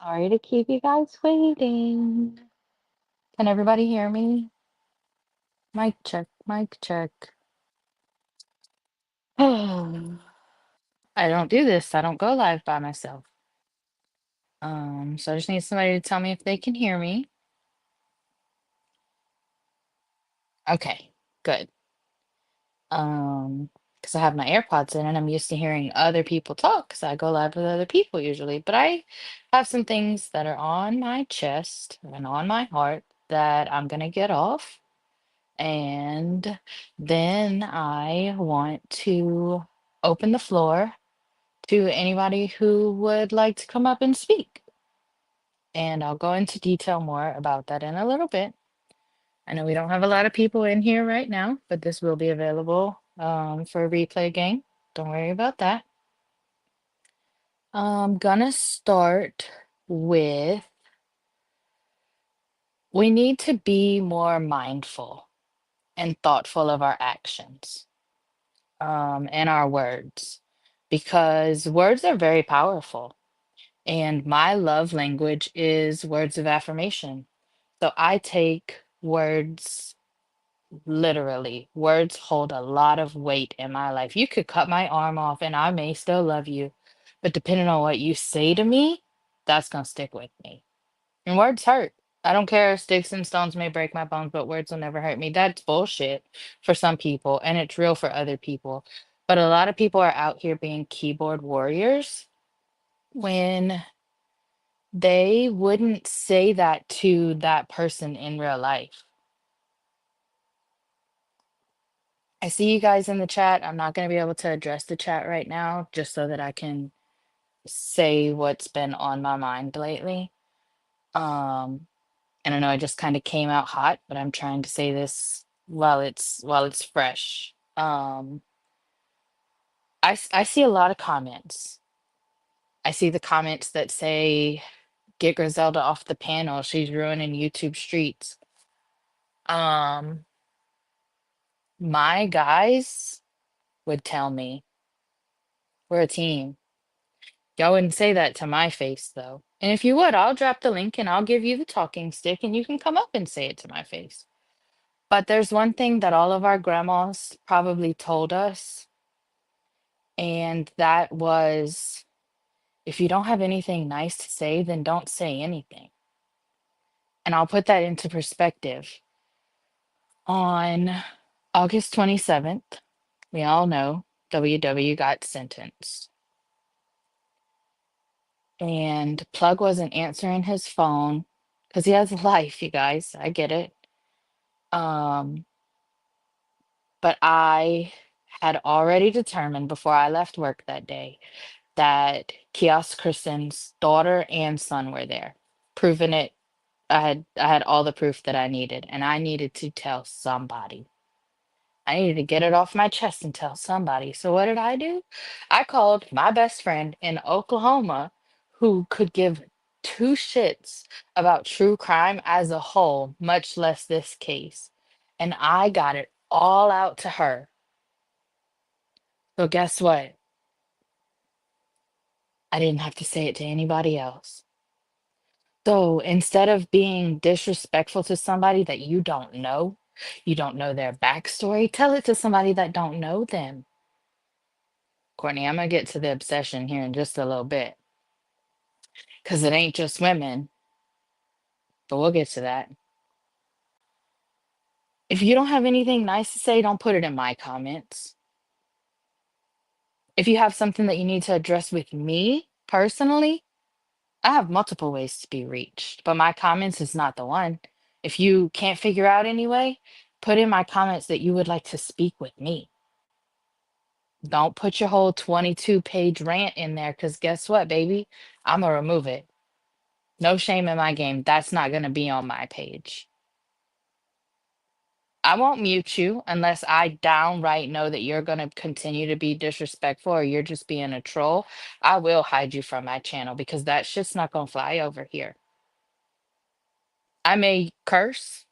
Sorry to keep you guys waiting. Can everybody hear me? Mic check, mic check. I don't do this. I don't go live by myself. So I just need somebody to tell me if they can hear me. Okay, good. Because I have my AirPods in and I'm used to hearing other people talk because I go live with other people usually. But I have some things that are on my chest and on my heart that I'm gonna get off. And then I want to open the floor to anybody who would like to come up and speak. And I'll go into detail more about that in a little bit. I know we don't have a lot of people in here right now, but this will be available for a replay game. Don't worry about that. I'm gonna start with we need to be more mindful and thoughtful of our actions. And our words because words are very powerful. And my love language is words of affirmation. So I take words literally. Words hold a lot of weight in my life. You could cut my arm off and I may still love you. But depending on what you say to me, that's going to stick with me. And words hurt. I don't care. Sticks and stones may break my bones, but words will never hurt me. That's bullshit for some people, and it's real for other people. But a lot of people are out here being keyboard warriors when they wouldn't say that to that person in real life. I see you guys in the chat. I'm not going to be able to address the chat right now just so that I can say what's been on my mind lately. Um, and I know I just kind of came out hot, but I'm trying to say this while it's fresh. I see a lot of comments. I see the comments that say, "Get Griselda off the panel. She's ruining YouTube streets." Um, my guys would tell me we're a team. Y'all wouldn't say that to my face though. And if you would, I'll drop the link and I'll give you the talking stick and you can come up and say it to my face. But there's one thing that all of our grandmas probably told us, and that was if you don't have anything nice to say, then don't say anything. And I'll put that into perspective. On August 27th, we all know WW got sentenced. And Plug wasn't answering his phone because he has a life, you guys. I get it. Um, but I had already determined before I left work that day that Kiosk Kristen's daughter and son were there, proving it. I had all the proof that I needed, and I needed to tell somebody. I needed to get it off my chest and tell somebody. So what did I do? I called my best friend in Oklahoma who could give two shits about true crime as a whole, much less this case. And I got it all out to her. So guess what? I didn't have to say it to anybody else. So instead of being disrespectful to somebody that you don't know their backstory, tell it to somebody that don't know them. Courtney, I'm gonna get to the obsession here in just a little bit because it ain't just women, but we'll get to that. If you don't have anything nice to say, don't put it in my comments. If you have something that you need to address with me personally, I have multiple ways to be reached, but my comments is not the one. If you can't figure out anyway, put in my comments that you would like to speak with me. Don't put your whole 22-page rant in there because guess what, baby? I'm going to remove it. No shame in my game. That's not going to be on my page. I won't mute you unless I downright know that you're going to continue to be disrespectful or you're just being a troll. I will hide you from my channel because that shit's not going to fly over here. I may curse,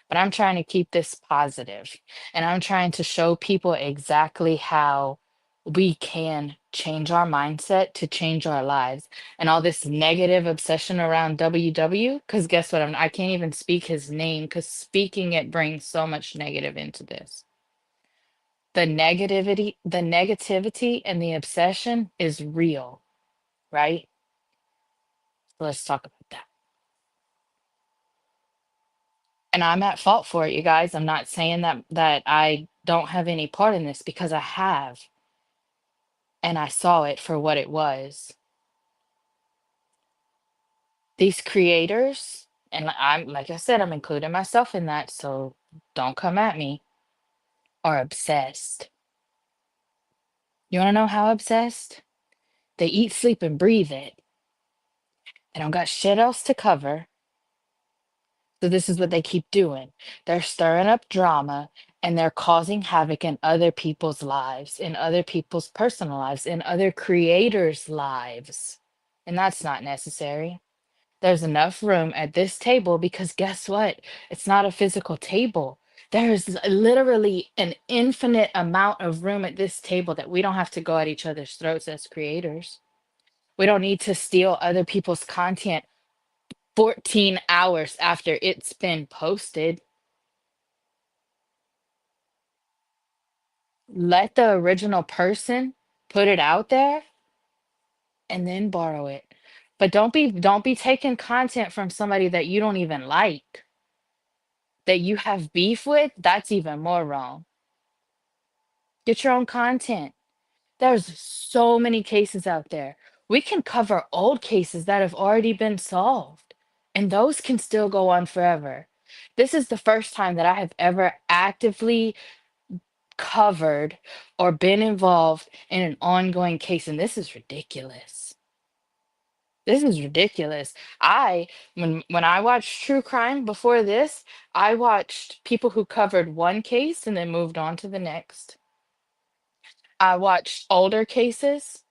but I'm trying to keep this positive and I'm trying to show people exactly how we can change our mindset to change our lives. And all this negative obsession around WW, because guess what? I can't even speak his name because speaking it brings so much negative into this. The negativity and the obsession is real, right? Let's talk about that. And I'm at fault for it, you guys. I'm not saying that I don't have any part in this because I have, and I saw it for what it was. These creators, and I'm like I said, I'm including myself in that, so don't come at me, are obsessed. You want to know how obsessed? They eat, sleep, and breathe it. They don't got shit else to cover. So this is what they keep doing. They're stirring up drama and they're causing havoc in other people's lives, in other people's personal lives, in other creators' lives. And that's not necessary. There's enough room at this table because guess what? It's not a physical table. There's literally an infinite amount of room at this table that we don't have to go at each other's throats as creators. We don't need to steal other people's content 14 hours after it's been posted. Let the original person put it out there and then borrow it. But don't be taking content from somebody that you don't even like, that you have beef with. That's even more wrong. Get your own content. There's so many cases out there. We can cover old cases that have already been solved, and those can still go on forever. This is the first time that I have ever actively covered or been involved in an ongoing case, and this is ridiculous. This is ridiculous. When I watched true crime before this, I watched people who covered one case and then moved on to the next. I watched older cases.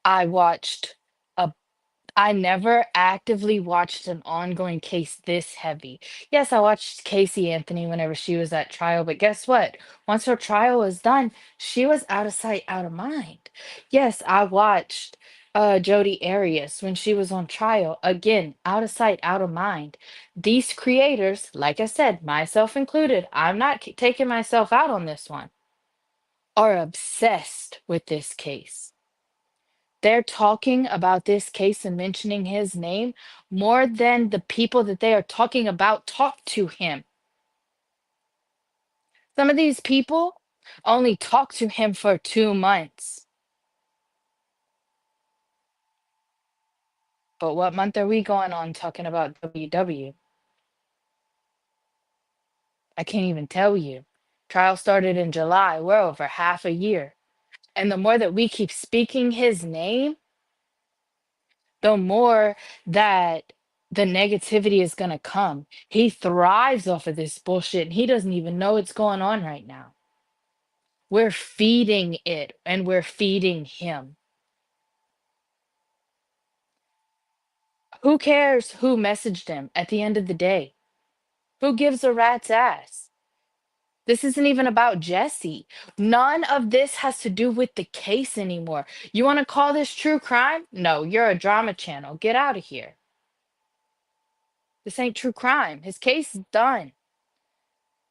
I watched a I never actively watched an ongoing case this heavy. Yes, I watched Casey Anthony whenever she was at trial, but guess what? Once her trial was done, she was out of sight, out of mind. Yes, I watched Jodi Arias when she was on trial. Again, out of sight, out of mind. These creators, like I said, myself included, I'm not taking myself out on this one, are obsessed with this case. They're talking about this case and mentioning his name more than the people that they are talking about talk to him. Some of these people only talk to him for 2 months. But what month are we going on talking about WW? I can't even tell you. Trial started in July. We're over half a year. And the more that we keep speaking his name, the more that the negativity is going to come. He thrives off of this bullshit and he doesn't even know what's going on right now. We're feeding it and we're feeding him. Who cares who messaged him at the end of the day? Who gives a rat's ass? This isn't even about Jesse. None of this has to do with the case anymore. You want to call this true crime? No, you're a drama channel. Get out of here. This ain't true crime. His case is done.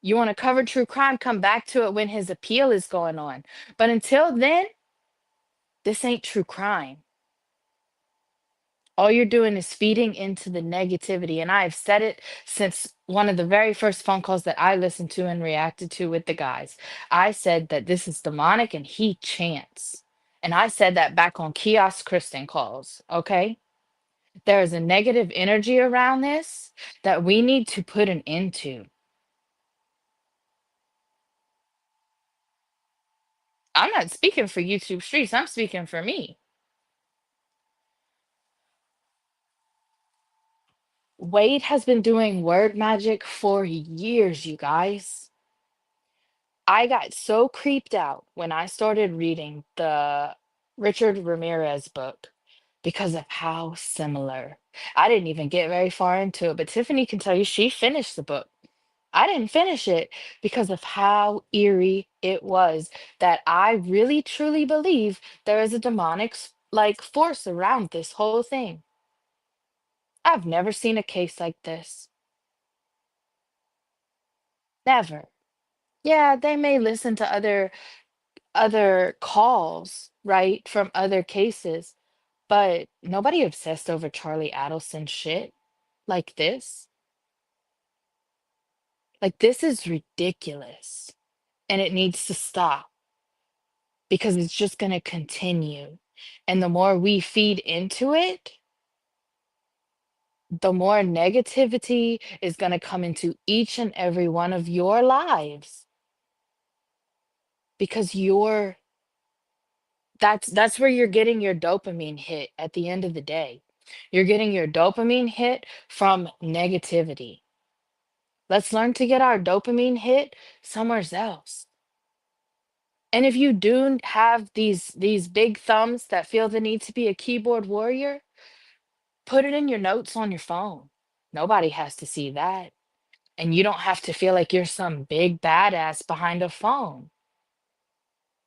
You want to cover true crime? Come back to it when his appeal is going on. But until then, this ain't true crime. All you're doing is feeding into the negativity. And I've said it since one of the very first phone calls that I listened to and reacted to with the guys. I said that this is demonic and he chants. And I said that back on Kiosk Kristen calls. Okay. There is a negative energy around this that we need to put an end to. I'm not speaking for YouTube streets, I'm speaking for me. Wade has been doing word magic for years, you guys. I got so creeped out when I started reading the Richard Ramirez book because of how similar. I didn't even get very far into it, but Tiffany can tell you she finished the book. I didn't finish it because of how eerie it was, that I really truly believe there is a demonic like force around this whole thing. I've never seen a case like this. Never. Yeah, they may listen to other calls, right, from other cases, but nobody obsessed over Charlie Adelson shit like this. Like, this is ridiculous, and it needs to stop because it's just going to continue. And the more we feed into it, the more negativity is going to come into each and every one of your lives because that's where you're getting your dopamine hit at the end of the day. You're getting your dopamine hit from negativity. Let's learn to get our dopamine hit somewhere else. And if you do have these big thumbs that feel the need to be a keyboard warrior, put it in your notes on your phone. Nobody has to see that. And you don't have to feel like you're some big badass behind a phone.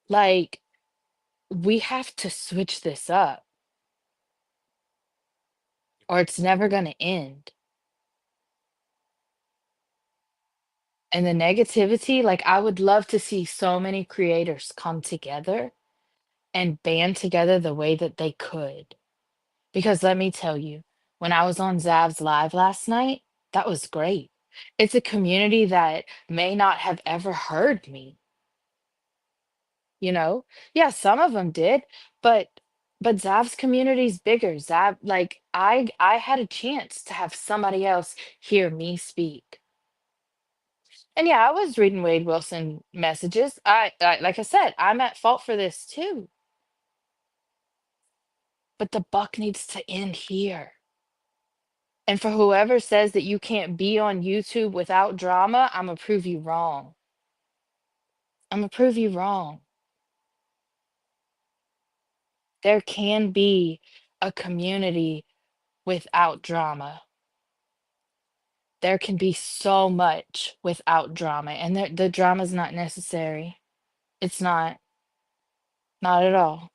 Like, we have to switch this up or it's never going to end. And the negativity, like, I would love to see so many creators come together and band together the way that they could. Because let me tell you, when I was on Zav's live last night, that was great. It's a community that may not have ever heard me, you know? Yeah, some of them did, but Zav's community's bigger. Zav, like, I had a chance to have somebody else hear me speak. And yeah, I was reading Wade Wilson messages. I like I said, I'm at fault for this too. But the buck needs to end here. And for whoever says that you can't be on YouTube without drama, I'm gonna prove you wrong. I'm gonna prove you wrong. There can be a community without drama. There can be so much without drama, and the drama is not necessary. It's not, not at all.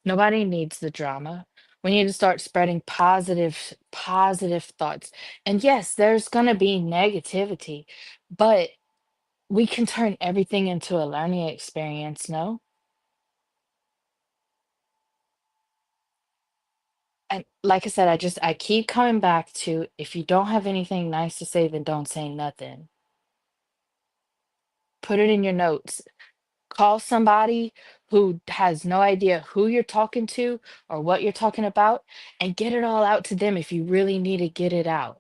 Nobody needs the drama. We need to start spreading positive thoughts. And yes, there's gonna be negativity, but we can turn everything into a learning experience, no? And like I said, I keep coming back to if you don't have anything nice to say, then don't say nothing. Put it in your notes. Call somebody who has no idea who you're talking to or what you're talking about and get it all out to them if you really need to get it out.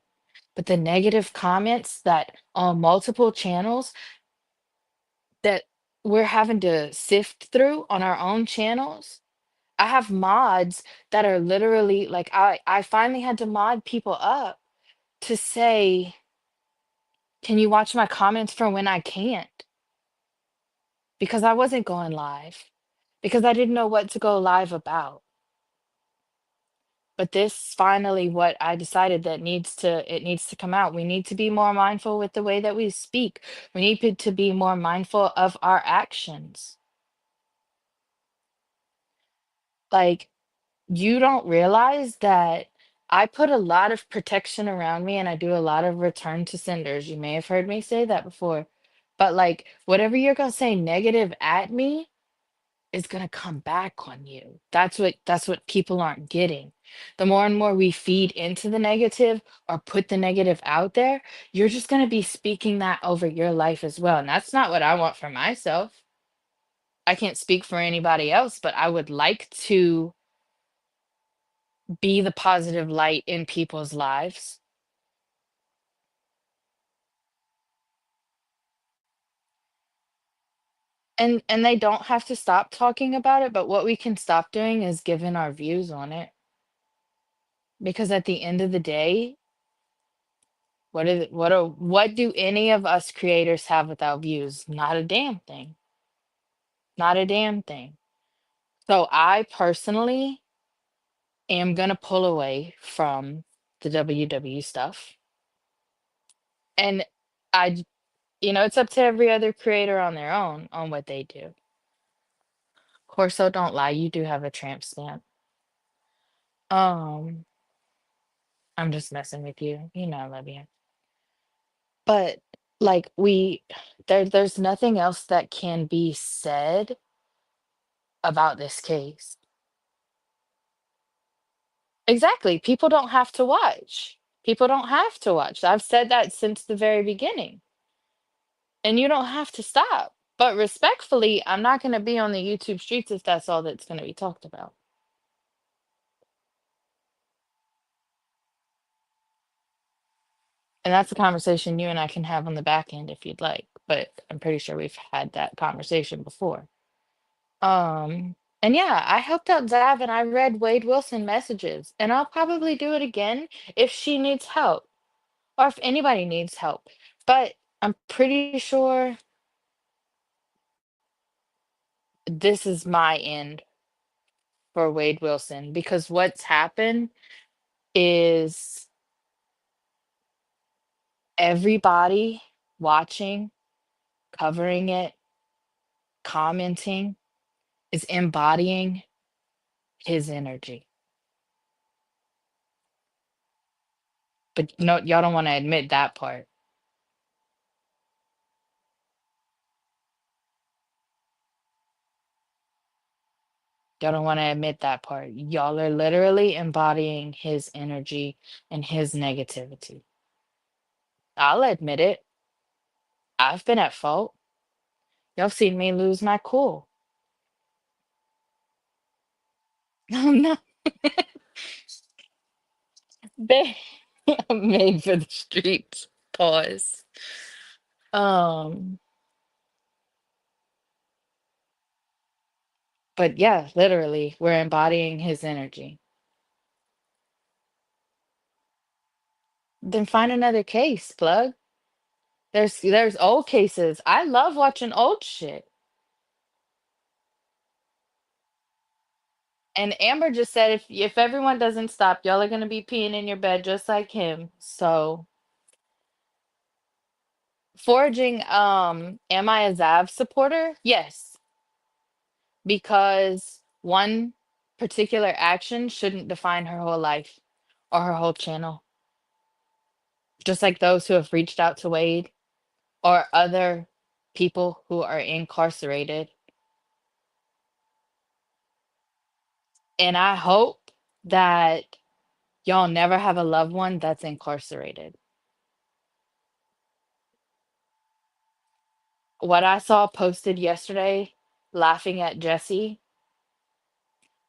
But the negative comments that on multiple channels that we're having to sift through on our own channels. I have mods that are literally like I finally had to mod people up to say, "Can you watch my comments from when I can't?" Because I wasn't going live. Because I didn't know what to go live about. But this finally what I decided that it needs to come out. We need to be more mindful with the way that we speak. We need to be more mindful of our actions. Like, you don't realize that I put a lot of protection around me and I do a lot of return to senders. You may have heard me say that before. But like whatever you're gonna say negative at me is gonna come back on you. That's what people aren't getting. The more and more we feed into the negative or put the negative out there, you're just gonna be speaking that over your life as well. And that's not what I want for myself. I can't speak for anybody else, but I would like to be the positive light in people's lives. And they don't have to stop talking about it, but what we can stop doing is giving our views on it. Because at the end of the day, what do any of us creators have without views? Not a damn thing. Not a damn thing. So I personally am gonna pull away from the WW stuff. And I it's up to every other creator on their own on what they do. Corso, don't lie, you do have a tramp stamp. Um, I'm just messing with you. You know I love you. But like there's nothing else that can be said about this case. Exactly. People don't have to watch. People don't have to watch. I've said that since the very beginning. And you don't have to stop. But respectfully, I'm not going to be on the YouTube streets if that's all that's going to be talked about. And that's a conversation you and I can have on the back end if you'd like. But I'm pretty sure we've had that conversation before. And yeah, I helped out Zav and I read Wade Wilson messages. And I'll probably do it again if she needs help or if anybody needs help. But I'm pretty sure this is my end for Wade Wilson because what's happened is everybody watching, covering it, commenting is embodying his energy. But no, y'all don't want to admit that part. Y'all don't want to admit that part. Y'all are literally embodying his energy and his negativity. I'll admit it. I've been at fault. Y'all seen me lose my cool. Oh no, they made for the streets. Pause. Um, but yeah, literally, we're embodying his energy. Then find another case, plug. There's old cases. I love watching old shit. And Amber just said if everyone doesn't stop, y'all are gonna be peeing in your bed just like him. So foraging, am I a Zav supporter? Yes, because one particular action shouldn't define her whole life or her whole channel. Just like those who have reached out to Wade or other people who are incarcerated. And I hope that y'all never have a loved one that's incarcerated. What I saw posted yesterday, laughing at Jesse,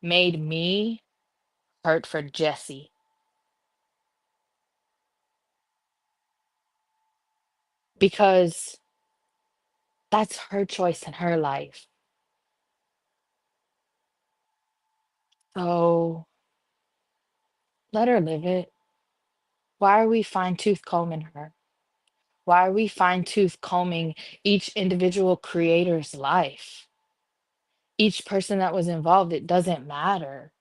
made me hurt for Jesse because that's her choice in her life. So let her live it. Why are we fine tooth combing her? Why are we fine tooth combing each individual creator's life? Each person that was involved, it doesn't matter.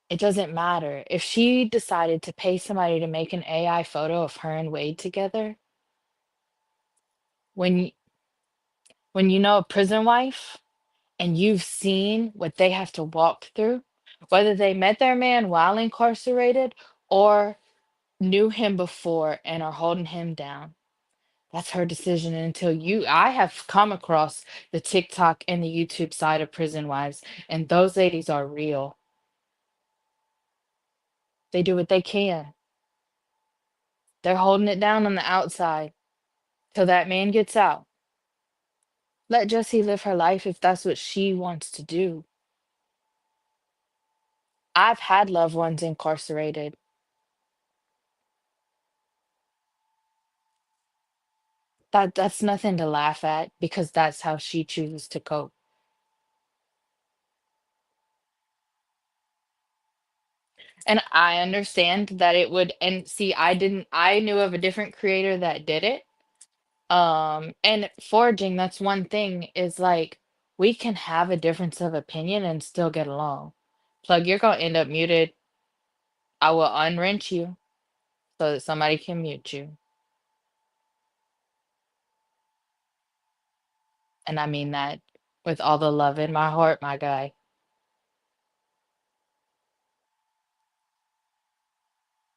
It doesn't matter. If she decided to pay somebody to make an AI photo of her and Wade together, when when you know a prison wife and you've seen what they have to walk through, whether they met their man while incarcerated or knew him before and are holding him down. That's her decision until I have come across the TikTok and the YouTube side of prison wives, and those ladies are real. They do what they can. They're holding it down on the outside till that man gets out. Let Jessie live her life if that's what she wants to do. I've had loved ones incarcerated. That's nothing to laugh at because that's how she chooses to cope. And I understand that it would and see I knew of a different creator that did it. And foraging, that's one thing is like we can have a difference of opinion and still get along. Plug, you're gonna end up muted. I will unwrench you so that somebody can mute you. And I mean that with all the love in my heart, my guy.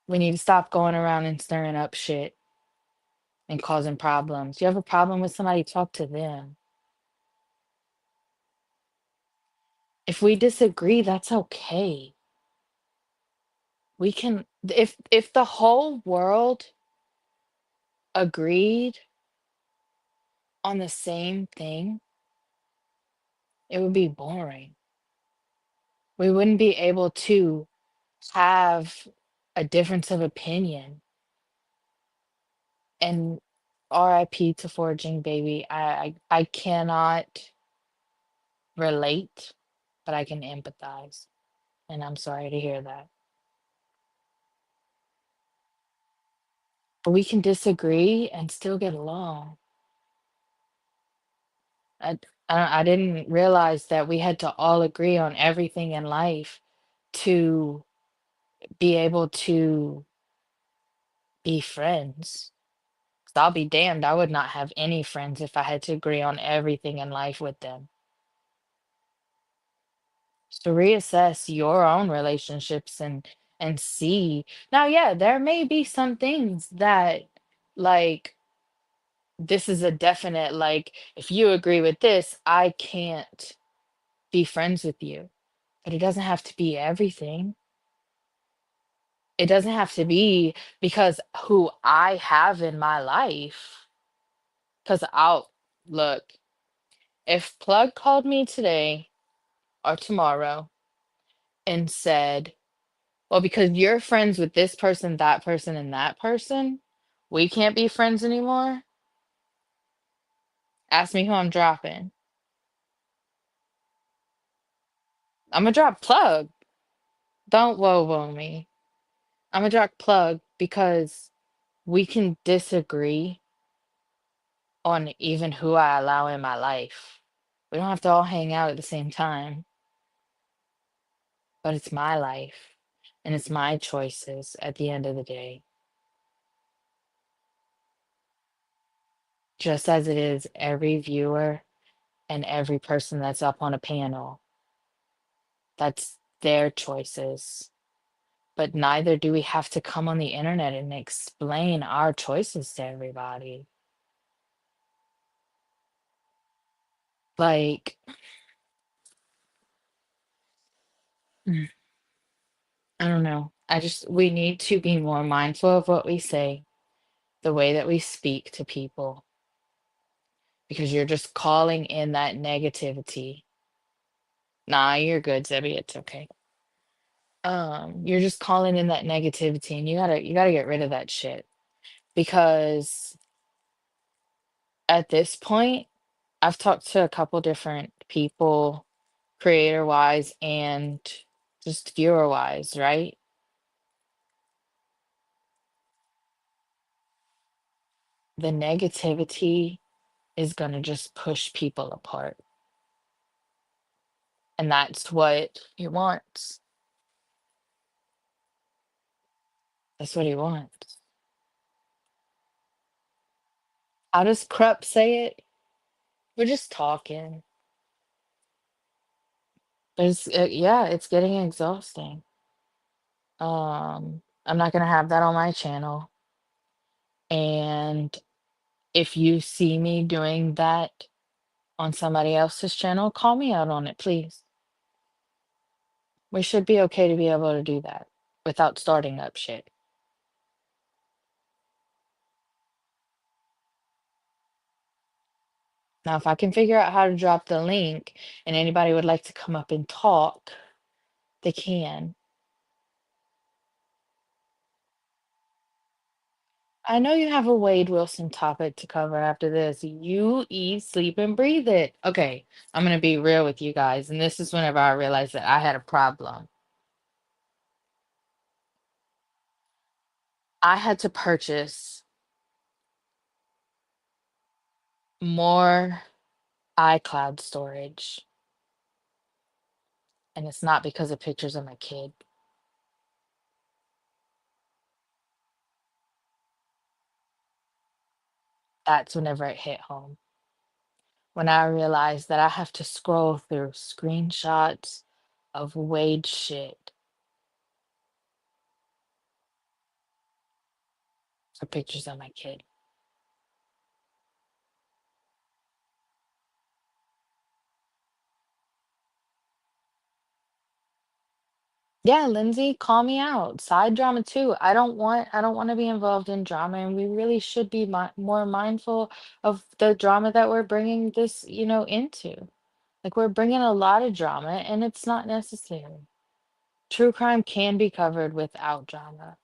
We need to stop going around and stirring up shit and causing problems. You have a problem with somebody, talk to them. If we disagree, that's okay. We can if the whole world agreed on the same thing, it would be boring. We wouldn't be able to have a difference of opinion. And RIP to foraging baby. I cannot relate, but I can empathize. And I'm sorry to hear that. But we can disagree and still get along. I, I didn't realize that we had to all agree on everything in life to be able to be friends. 'Cause I'll be damned, I would not have any friends if I had to agree on everything in life with them. So reassess your own relationships and see. Now, yeah, there may be some things that like this is a definite like if you agree with this, I can't be friends with you. But it doesn't have to be everything. It doesn't have to be because who I have in my life. Because I'll look, if Plug called me today or tomorrow and said, well, because you're friends with this person, that person, and that person, we can't be friends anymore. Ask me who I'm dropping. I'm gonna drop Plug. Don't whoa me. I'm gonna drop Plug because we can disagree on even who I allow in my life. We don't have to all hang out at the same time, but it's my life and it's my choices at the end of the day, just as it is every viewer and every person that's up on a panel. That's their choices. But neither do we have to come on the internet and explain our choices to everybody. Like, mm, I don't know. We need to be more mindful of what we say, the way that we speak to people, because you're just calling in that negativity. Nah, you're good, Zebby. It's okay. You're just calling in that negativity and you gotta get rid of that shit because at this point, I've talked to a couple different people, creator wise and just viewer wise, right? The negativity is gonna just push people apart. And that's what he wants. That's what he wants. How does Krupp say it? We're just talking. Yeah, it's getting exhausting. I'm not gonna have that on my channel. And if you see me doing that on somebody else's channel, call me out on it, please. We should be okay to be able to do that without starting up shit. Now, if I can figure out how to drop the link and anybody would like to come up and talk, they can. I know you have a Wade Wilson topic to cover after this. You eat, sleep, and breathe it. Okay, I'm gonna be real with you guys, and this is whenever I realized that I had a problem. I had to purchase more iCloud storage, and it's not because of pictures of my kid. That's whenever it hit home. when I realized that I have to scroll through screenshots of Wade shit for pictures of my kid. Yeah, Lindsay, call me out. Side drama too. I don't want to be involved in drama, and we really should be more mindful of the drama that we're bringing this, into. Like we're bringing a lot of drama and it's not necessary. True crime can be covered without drama.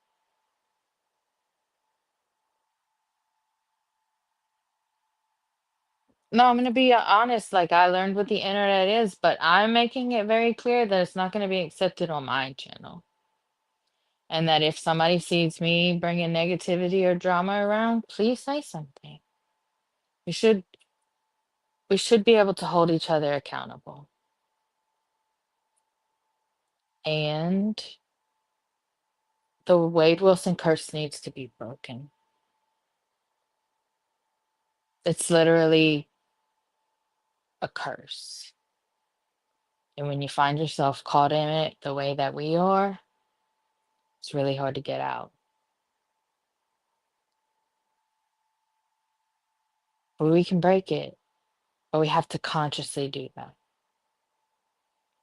No, I'm going to be honest, like I learned what the internet is, but I'm making it very clear that it's not going to be accepted on my channel. And that if somebody sees me bringing negativity or drama around, please say something. We should we should be able to hold each other accountable. And the Wade Wilson curse needs to be broken. It's literally a curse. And when you find yourself caught in it the way that we are, it's really hard to get out. But we can break it, but we have to consciously do that.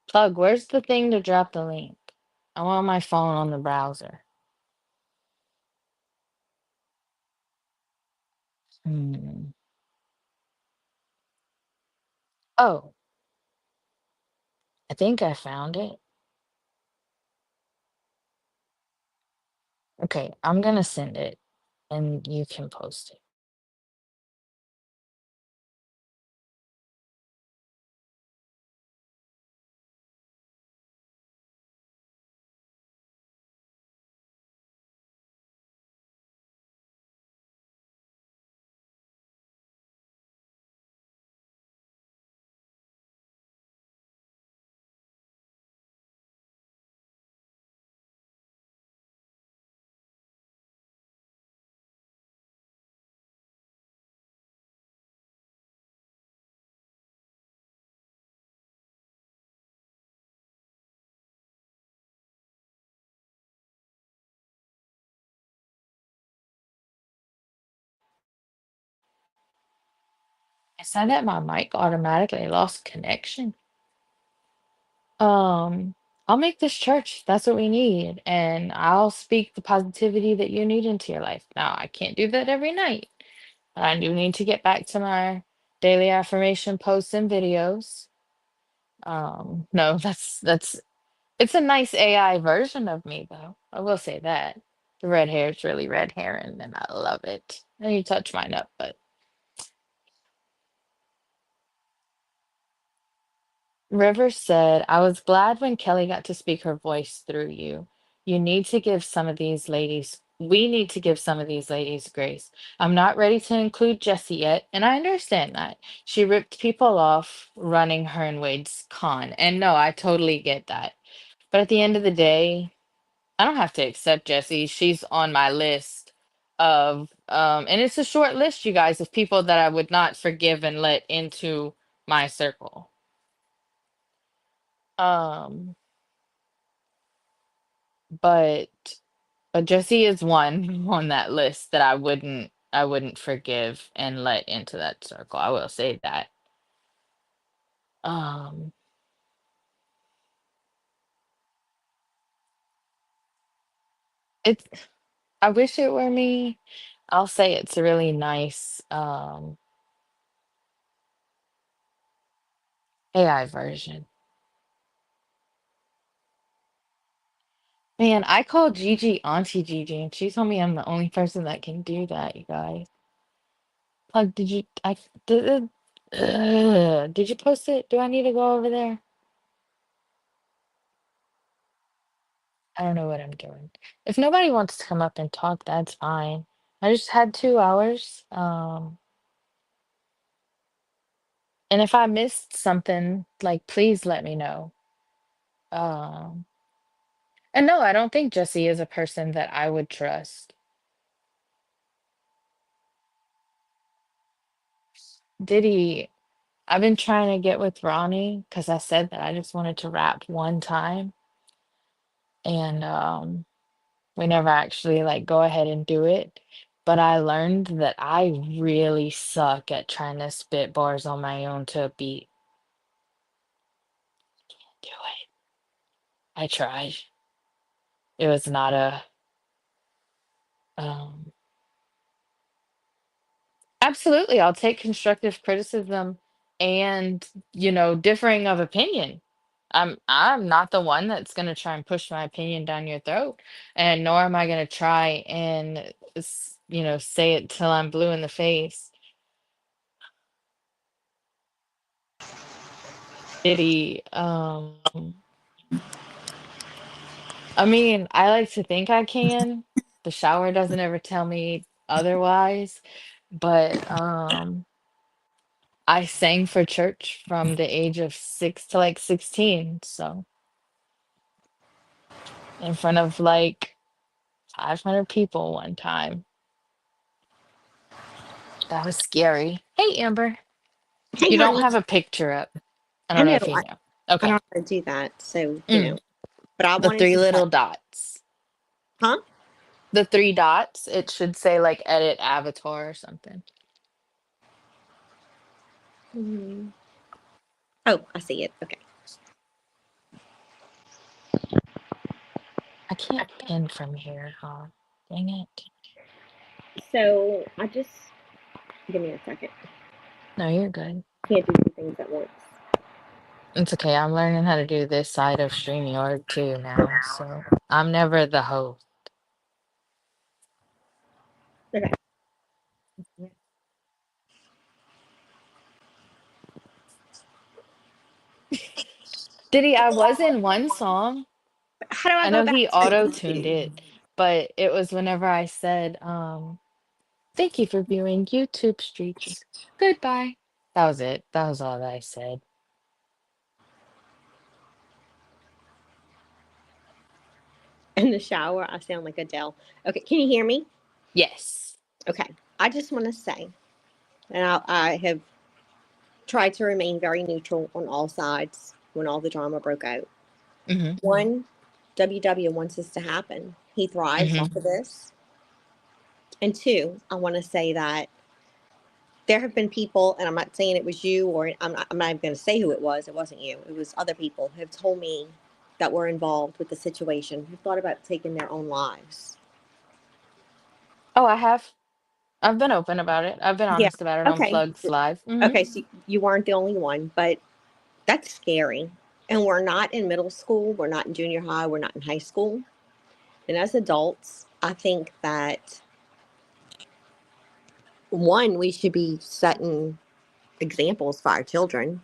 Plug, where's the thing to drop the link? I want my phone on the browser. Hmm. Oh, I think I found it. Okay, I'm gonna send it and you can post it. I said that my mic automatically lost connection. Um, I'll make this church. That's what we need. And I'll speak the positivity that you need into your life. Now, I can't do that every night. But I do need to get back to my daily affirmation posts and videos. No, that's it's a nice AI version of me though. I will say that. The red hair is really red hair and I love it. And you touch mine up, but River said, I was glad when Kelly got to speak her voice through you. You need to give some of these ladies, we need to give some of these ladies grace. I'm not ready to include Jessie yet, and I understand that. She ripped people off running her and Wade's con. And no, I totally get that. But at the end of the day, I don't have to accept Jessie. She's on my list of and it's a short list, you guys, of people that I would not forgive and let into my circle. Um But Jesse is one on that list that I wouldn't forgive and let into that circle. I will say that. Um, it's I wish it were me. I'll say it's a really nice AI version. Man, I called Gigi Auntie Gigi and she told me I'm the only person that can do that, you guys. Like, did you I did you post it? Do I need to go over there? I don't know what I'm doing. If nobody wants to come up and talk, that's fine. I just had 2 hours. And if I missed something, like, please let me know. Um, and no, I don't think Jesse is a person that I would trust. Did he? I've been trying to get with Ronnie because I said that I just wanted to rap one time, and we never actually like go ahead and do it. But I learned that I really suck at trying to spit bars on my own to a beat. Do it. I tried. It was not a um absolutely, I'll take constructive criticism and, differing of opinion. I'm not the one that's going to try and push my opinion down your throat, and nor am I going to try and say it till I'm blue in the face. Diddy, I mean, I like to think I can. The shower doesn't ever tell me otherwise, but I sang for church from the age of 6 to like 16, so in front of like 500 people one time. That was scary. Hey, Amber. Hey, You don't honey. have a picture up. I I don't know know. if you know. I Okay. don't want to do that. So, Mm, but I the wanted three to say, little dots. huh? The three dots, it should say like edit avatar or something. Hmm. Oh, I see it. Okay. I can't pin from here, huh? Dang it. So I just give me a second. No, you're good. Can't do two things at once. It's okay. I'm learning how to do this side of StreamYard too now, so I'm never the host. Okay. Diddy, I was in one song. How do I I go know back he to auto-tuned YouTube? it, but it was whenever I said, thank you for viewing YouTube Streets. Goodbye. That was it. That was all that I said. In the shower, I sound like Adele. Okay. Can you hear me? Yes. Okay. I just want to say, and I have tried to remain very neutral on all sides when all the drama broke out. Hmm. One, WW wants this to happen. He thrives Hmm. off of this. And two, I want to say that there have been people, and I'm not saying it was you, or I'm not even going to say who it was. It wasn't you. It was other people who have told me that were involved with the situation who thought about taking their own lives. Oh, I have. I've been open about it. I've been Yeah. honest about it on Okay. Plugs Live. Okay. So you weren't the only one, but that's scary. And we're not in middle school. We're not in junior high. We're not in high school. And as adults, I think that one, we should be setting examples for our children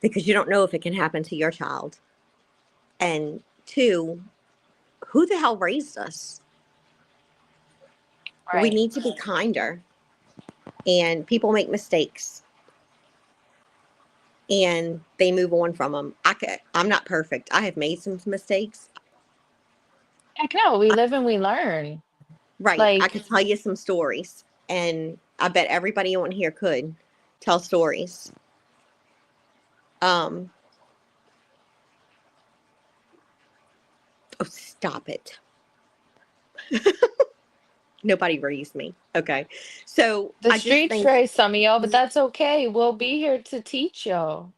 because you don't know if it can happen to your child. And two, who the hell raised us? We Right. need to be kinder. And people make mistakes and they move on from them. I'm not perfect. I have made some mistakes. Heck no, we I, live and we learn. right. I Like, could tell you some stories, and I bet everybody on here could tell stories. Um, oh, stop it. Nobody raised me. Okay. So the I just streets think, raise some of y'all, but that's okay. We'll be here to teach y'all.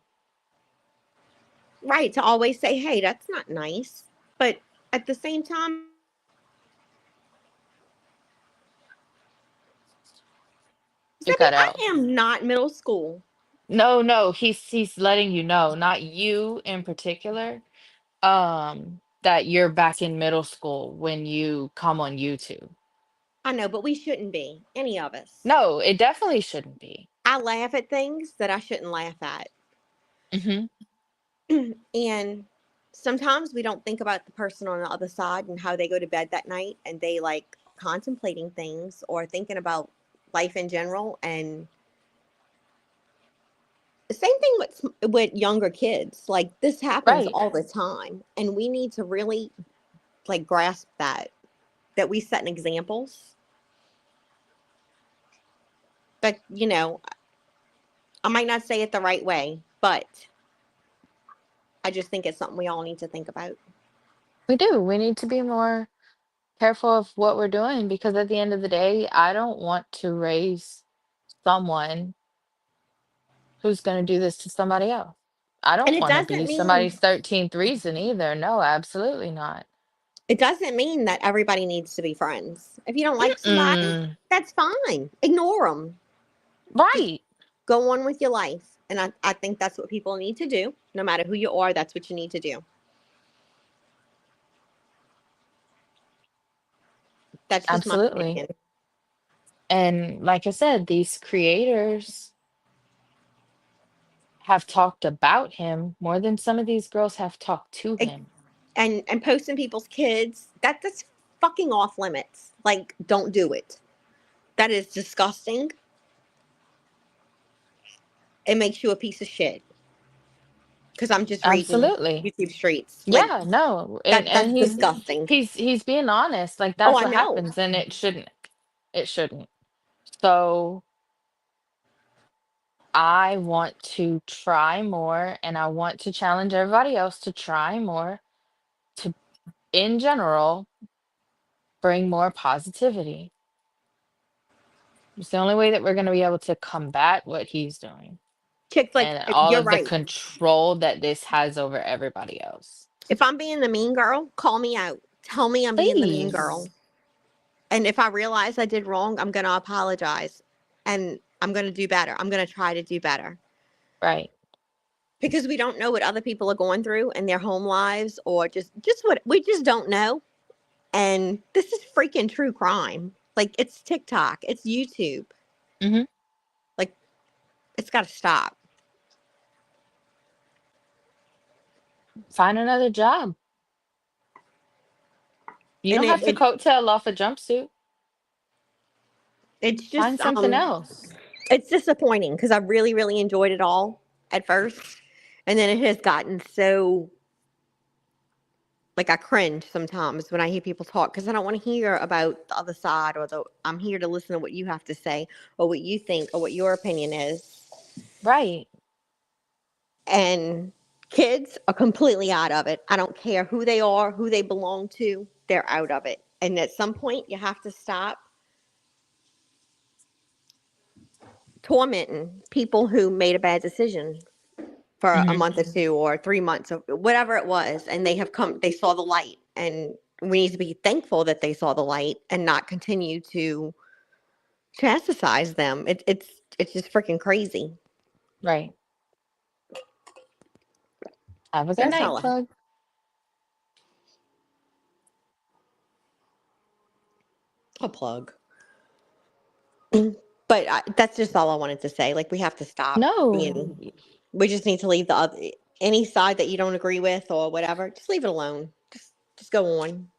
right, to always say, hey, that's not nice. But at the same time, You Zebby, cut I out. am not middle school. No, no, he's letting you know, not you in particular, that you're back in middle school when you come on YouTube. I know, but we shouldn't be, any of us. No, it definitely shouldn't be. I laugh at things that I shouldn't laugh at. Hmm. And sometimes we don't think about the person on the other side and how they go to bed that night and they like contemplating things or thinking about life in general. And the same thing with younger kids. Like this happens Right. all the time, and we need to really like grasp that we set an examples. But I might not say it the right way, but I just think it's something we all need to think about. We do. We need to be more careful of what we're doing because at the end of the day, I don't want to raise someone who's going to do this to somebody else. I And don't it want to doesn't be mean somebody's 13th reason either. No, absolutely not. that everybody needs to be friends. If you don't like somebody, Mm-mm. that's fine. Ignore them. Just Right. go on with your life. And I think that's what people need to do. No matter who you are, that's what you need to do. That's just my Absolutely. opinion. And like I said, these creators have talked about him more than some of these girls have talked to him. And posting people's kids, that's fucking off limits. Like, don't do it. That is disgusting. It makes you a piece of shit. Because I'm just reading Absolutely. YouTube streets. Like, Yeah, no. And that's he's disgusting. he's being honest. Like Oh, that's I what know. happens and it shouldn't. It shouldn't. So I want to try more and I want to challenge everybody else to try more to in general bring more positivity. It's the only way that we're going to be able to combat what he's doing Chicks, like, and all you're of the right. control that this has over everybody else. If I'm being the mean girl, call me out. Tell me I'm being the mean girl. Please. And if I realize I did wrong, I'm going to apologize. And I'm going to do better. I'm going to try to do better. Right. Because we don't know what other people are going through in their home lives, or just what we just don't know. And this is freaking true crime. Like, it's TikTok, it's YouTube. Hmm. Like, it's got to stop. Find another job. You And don't have to coattail off a jumpsuit. it's Find just something else. it's disappointing because I really really enjoyed it all at first, and then it has gotten so, like, I cringe sometimes when I hear people talk because I don't want to hear about the other side, or the I'm here to listen to what you have to say or what you think or what your opinion is. Right. And kids are completely out of it. I don't care who they are, who they belong to, they're out of it. And at some point, you have to stop tormenting people who made a bad decision for a Hmm. month or 2 or 3 months or whatever it was, and they saw the light, and we need to be thankful that they saw the light and not continue to chastise them. It's just freaking crazy. Right. Have a So good that's night, all. plug. A plug. But that's just all I wanted to say. Like, we have to stop No. being. We just need to leave the other, any side that you don't agree with or whatever. Just leave it alone. Just go on.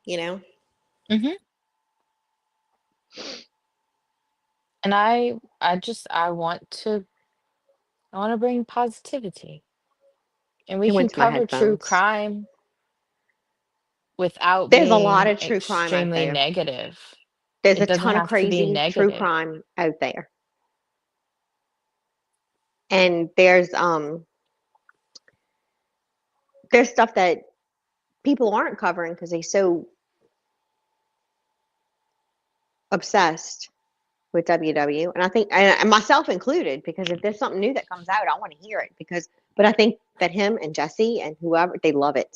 You know. Hmm. And I want to bring positivity. And we It can went to my cover true headphones. crime without There's a lot being of true crime out extremely there. negative. There's It a doesn't ton of have to be crazy true negative. crime out there, and there's stuff that people aren't covering because they're so obsessed with WW. And I think, and myself included, because if there's something new that comes out, I want to hear it. But I think that him and Jesse and whoever, they love it.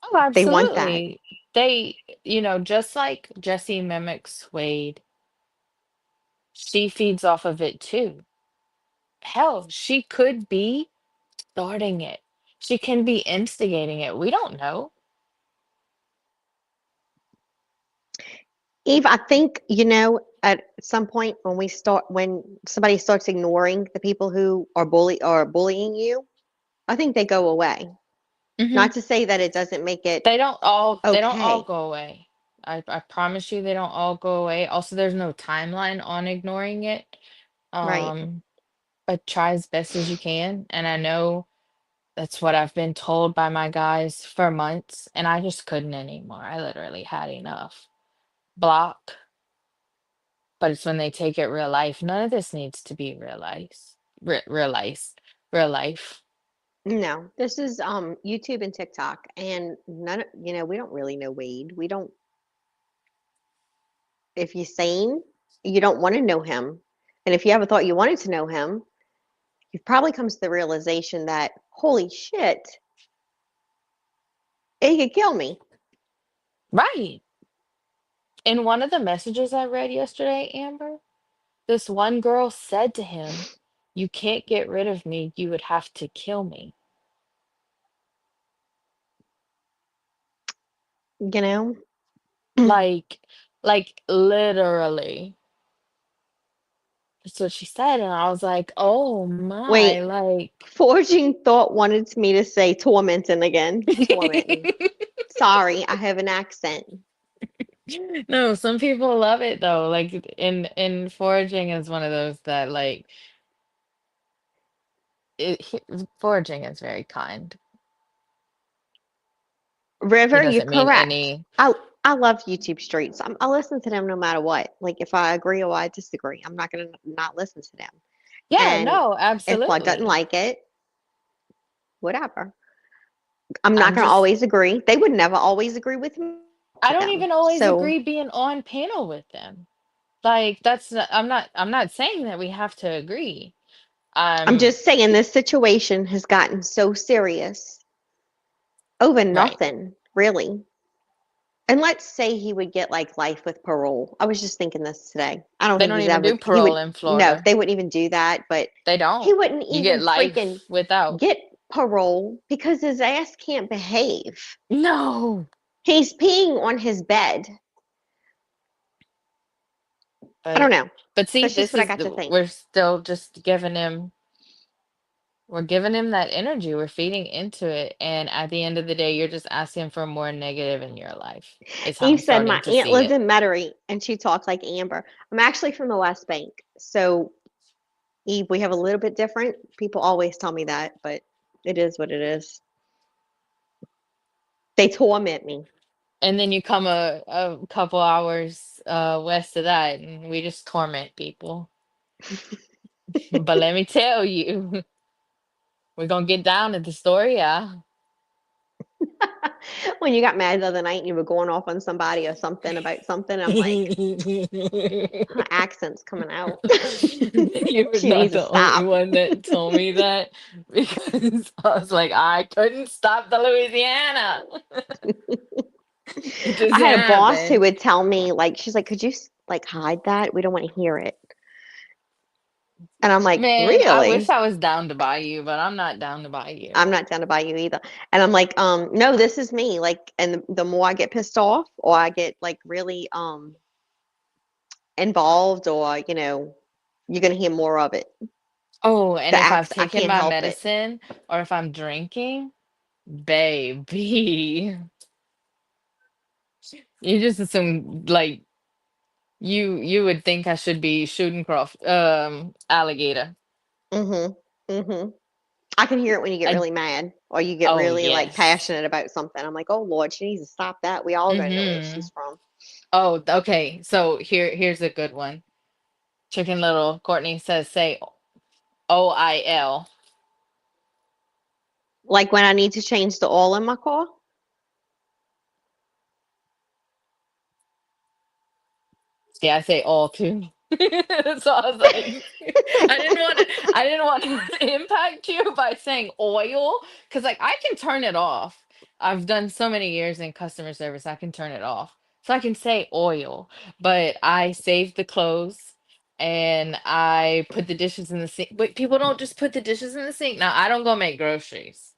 Oh, They want that. absolutely. They, just like Jesse mimics Wade, she feeds off of it too. Hell, she could be starting it. She can be instigating it. We don't know. Eve, I think, at some point when somebody starts ignoring the people who are bullying you, I think they go away. Hmm. Not to say that it doesn't make it They don't all okay. go away. I promise you they don't all go away. Also, there's no timeline on ignoring it. Right. Um, but try as best as you can. And I know that's what I've been told by my guys for months, and I just couldn't anymore. I literally had enough. Block, But it's when they take it real life. None of this needs to be real life. Real life. Real life. No, this is YouTube and TikTok, and we don't really know Wade. We don't. If he's sane, you don't want to know him, and if you ever thought you wanted to know him, you've probably come to the realization that holy shit, he could kill me. Right. In one of the messages I read yesterday, Amber, this one girl said to him, "You can't get rid of me. You would have to kill me." You know. Like, literally. That's what she said. And I was like, oh my, Wait, like. forging thought wanted me to say tormenting again. Tormenting. Sorry, I have an accent. No, some people love it though. Like in foraging is one of those that like foraging is very kind. He River, you're doesn't mean correct. any. I love YouTube streets. I listen to them no matter what. Like if I agree or I disagree, I'm not gonna not listen to them. Yeah, And no, if Blood doesn't absolutely. like it, whatever. I'm not I'm gonna just always agree. They would never always agree with me I to don't them. even always So agree being on panel with them. Like I'm not saying that we have to agree. I'm I'm just saying this situation has gotten so serious over right. nothing, really. And let's say he would get like life with parole. I was just thinking this today. I don't They think don't he's even ever, do he would, parole in no, Florida. they wouldn't even do that, but They he don't. wouldn't You even get freaking life without. get parole because his ass can't behave. No. He's peeing on his bed. I don't But know. see, That's just this what I is got to think. we're still just giving him we're giving him that energy. We're feeding into it. And at the end of the day, you're just asking for more negative in your life. Is how Eve I'm said, my starting to aunt see lives it. in Metairie and she talks like Amber. I'm actually from the West Bank. So, Eve, we have a little bit different. People always tell me that, but it is what it is. They torment me. And then you come a couple hours west of that and we just torment people. But let me tell you, we're gonna get down to the story, yeah. When you got mad the other night and you were going off on somebody or something about something, I'm like, her accent's coming out. You were She not needs to the only stop. one that told me that because I was like, I couldn't stop the Louisiana. It just I had a boss who happened. would tell me, like, she's like, could you like hide that? We don't want to hear it. And I'm like, Man, I wish really? I was down to buy you, but I'm not down to buy you. I'm not down to buy you either. And I'm like, no, this is me. Like, and the more I get pissed off or I get like really involved or, you're gonna hear more of it. Oh, and The if I've acts, I taken can't my help it. medicine or if I'm drinking, baby, you just assume like you would think I should be shooting Croft alligator. Mhm. Mhm. I can hear it when you get I really mad or you get oh really like yes. passionate about something. I'm like, oh Lord, she needs to stop that. We all gonna know where she's Mm-hmm. from. Oh, okay. So here's a good one. Chicken Little Courtney says say OIL. Like when I need to change the oil in my car. Yeah, I say all too. So I was like, I didn't want to impact you by saying oil because like I can turn it off. I've done so many years in customer service, I can turn it off. So I can say oil, but I save the clothes and I put the dishes in the sink. But people don't just put the dishes in the sink. Now I don't go make groceries.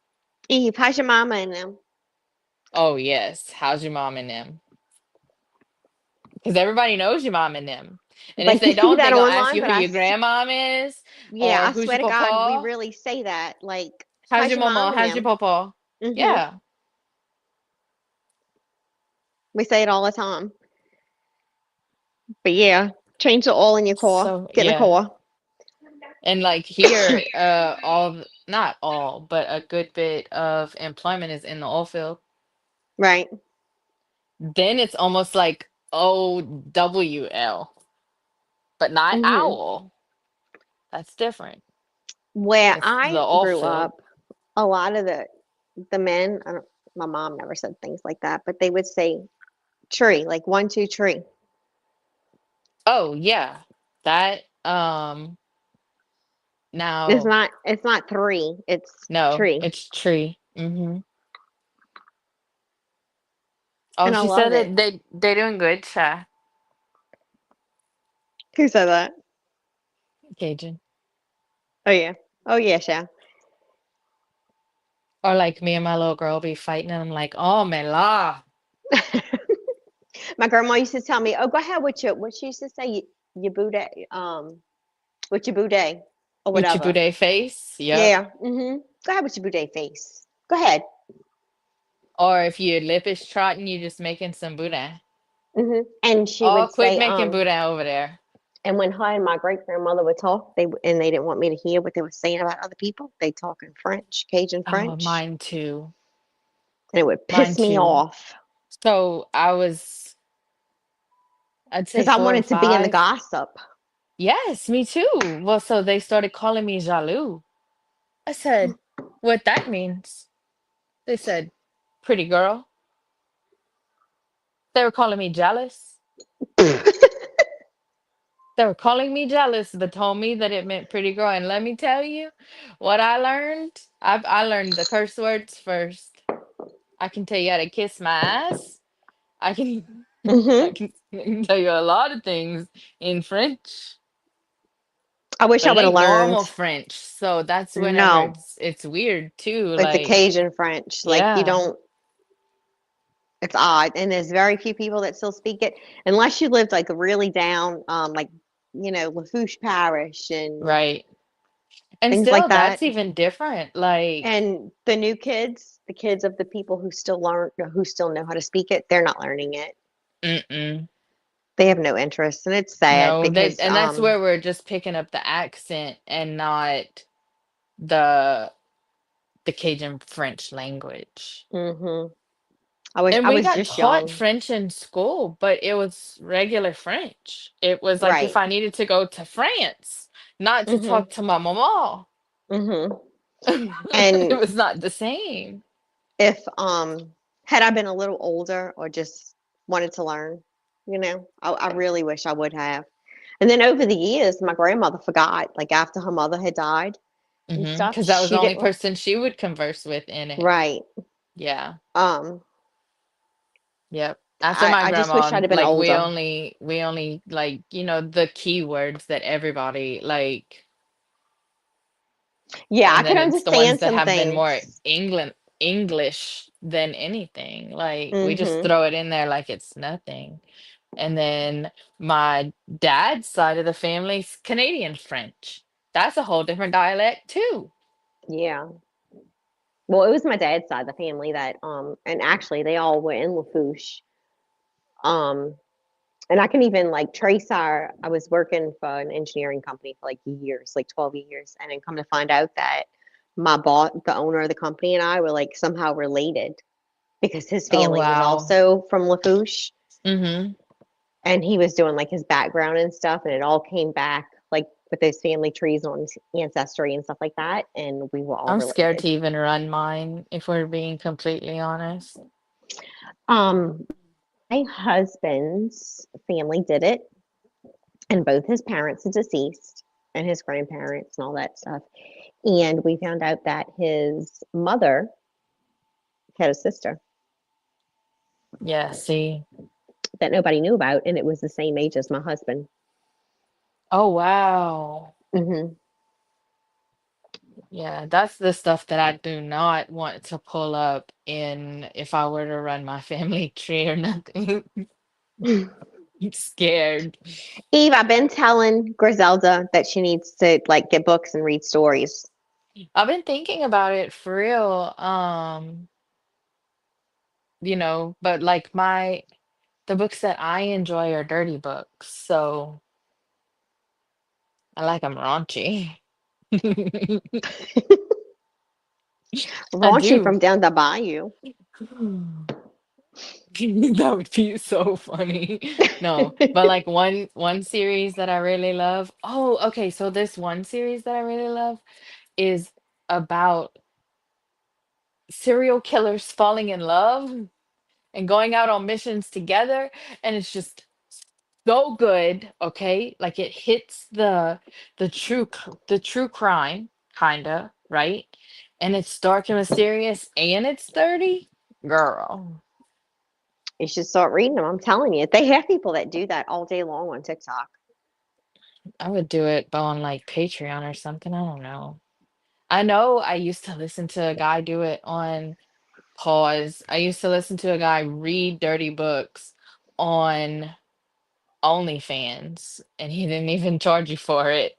Eve, how's your mama in them? Oh yes, how's your mom and them? Because everybody knows your mom and them. And if Like you they see don't, they that gonna ask online, you but who your grandmom is yeah, or I who's swear your to God, we papa. really say that. Like, How's how's your your mom mama? and How's your them? papa? Mm-hmm. Yeah. We say it all the time. But yeah, change the oil in your car. So Get in a yeah. car. And like here, not all, but a good bit of employment is in the oil field. Right. Then it's almost like OWL. but not Hmm. owl. That's different. Where It's the I grew also. up, a lot of the men, I don't, my mom never said things like that, but they would say tree, like 1, 2, tree. Oh yeah. That It's now not it's not three, it's no, tree. it's tree. Oh, And I she said love it. that they're doing good, Sha. Who said that? Cajun. Oh yeah. Oh yeah, Sha. Or like me and my little girl be fighting and I'm like, oh me la. My grandma used to tell me, "Oh, go ahead with your what she used to say, your boudet, with your boudet or whatever." Uchibude face. Yep. Yeah. Mhm. Go ahead with your boudet face. Go ahead. Or if your lip is trotting, you just making some boudin. And she Oh, would quit say, making boudin over there. and when her and my great grandmother would talk, they didn't want me to hear what they were saying about other people. They talk in French, Cajun Oh, French, mine too. and it would Mine piss me too. off So I'd say because I 4 or wanted to be in the 5. gossip. Yes, me too. Well, so they started calling me jaloux. I said, what that means. They said, pretty girl. They were calling me jealous. They were calling me jealous, but told me that it meant pretty girl. And let me tell you what I learned. I learned the curse words first. I can tell you how to kiss my ass. I can Hmm. I can tell you a lot of things in French, I wish but I it would have ain't learned. normal French. So that's whenever No, it's weird too. it's a Like, Cajun French. Like you yeah, don't. It's odd, and there's very few people that still speak it, unless you lived like really down, like Lafourche Parish and right. And things like still, that. that's even different. Like, And the new kids, the kids of the people who still know how to speak it, they're not learning it. mm-mm. They have no interest, and it's sad No, because and that's where we're just picking up the accent and not the the Cajun French language. hmm And I we was got just taught young. French in school, but it was regular French. It was like if Right. I needed to go to France, not to hmm talk to my mama. hmm It And was not the same. if had I been a little older or just wanted to learn, I really wish I would have. And then over the years, my grandmother forgot, like after her mother had died and stuff, Because that was the she only didn't. person she would converse with in it. Right. Yeah. Um, Yep. After I, my I just wish grandma, I'd have been like older. we only like, the keywords that everybody like, Yeah, I and could then it's the ones understand that some have been more things. English than anything. Like we just Hmm. throw it in there like it's nothing. And then my dad's side of the family's Canadian French. That's a whole different dialect too. Yeah. Well, it was my dad's side of the family that, and actually they all were in Lafourche. Um, and I can even like trace I was working for an engineering company for like years, like 12 years. And then come to find out that my boss, the owner of the company, and I were like somehow related because his Oh family was wow. also from Lafourche Mm-hmm. and he was doing like his background and stuff. And it all came back like with those family trees on Ancestry and stuff like that. And we were all I'm scared related. to even run mine, if we're being completely honest. Um, my husband's family did it, and both his parents are deceased, and his grandparents and all that stuff. And we found out that his mother had a sister Yeah, see. that nobody knew about, and it was the same age as my husband. Oh wow. Hmm. Yeah, that's the stuff that I do not want to pull up in if I were to run my family tree or nothing. I'm scared. Eve, I've been telling Griselda that she needs to like get books and read stories. I've been thinking about it for real. But like the books that I enjoy are dirty books, so I like them raunchy. I Raunchy do. from down the bayou. That would be so funny. No, but like one series that I really love. Oh, okay. So this one series that I really love is about serial killers falling in love and going out on missions together, and it's just so good. Okay, like it hits the true crime kinda, right? And it's dark and mysterious and it's 30. Girl, You should start reading them. I'm telling you, they have people that do that all day long on TikTok. I would do it but on like Patreon or something. I don't know. I know I used to listen to a guy do it on pause. I used to listen to a guy read dirty books on OnlyFans, and he didn't even charge you for it.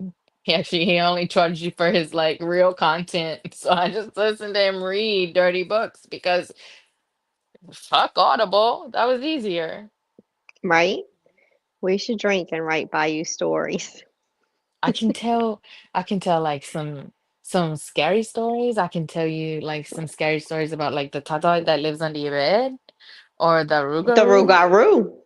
He only charged you for his like real content. So I just listened to him read dirty books because fuck Audible. That was easier. Right? We should drink and write Bayou stories. I can tell I can tell like some scary stories. I can tell you like some scary stories about like the tata that lives under your bed or the The rugaru. Rougarou.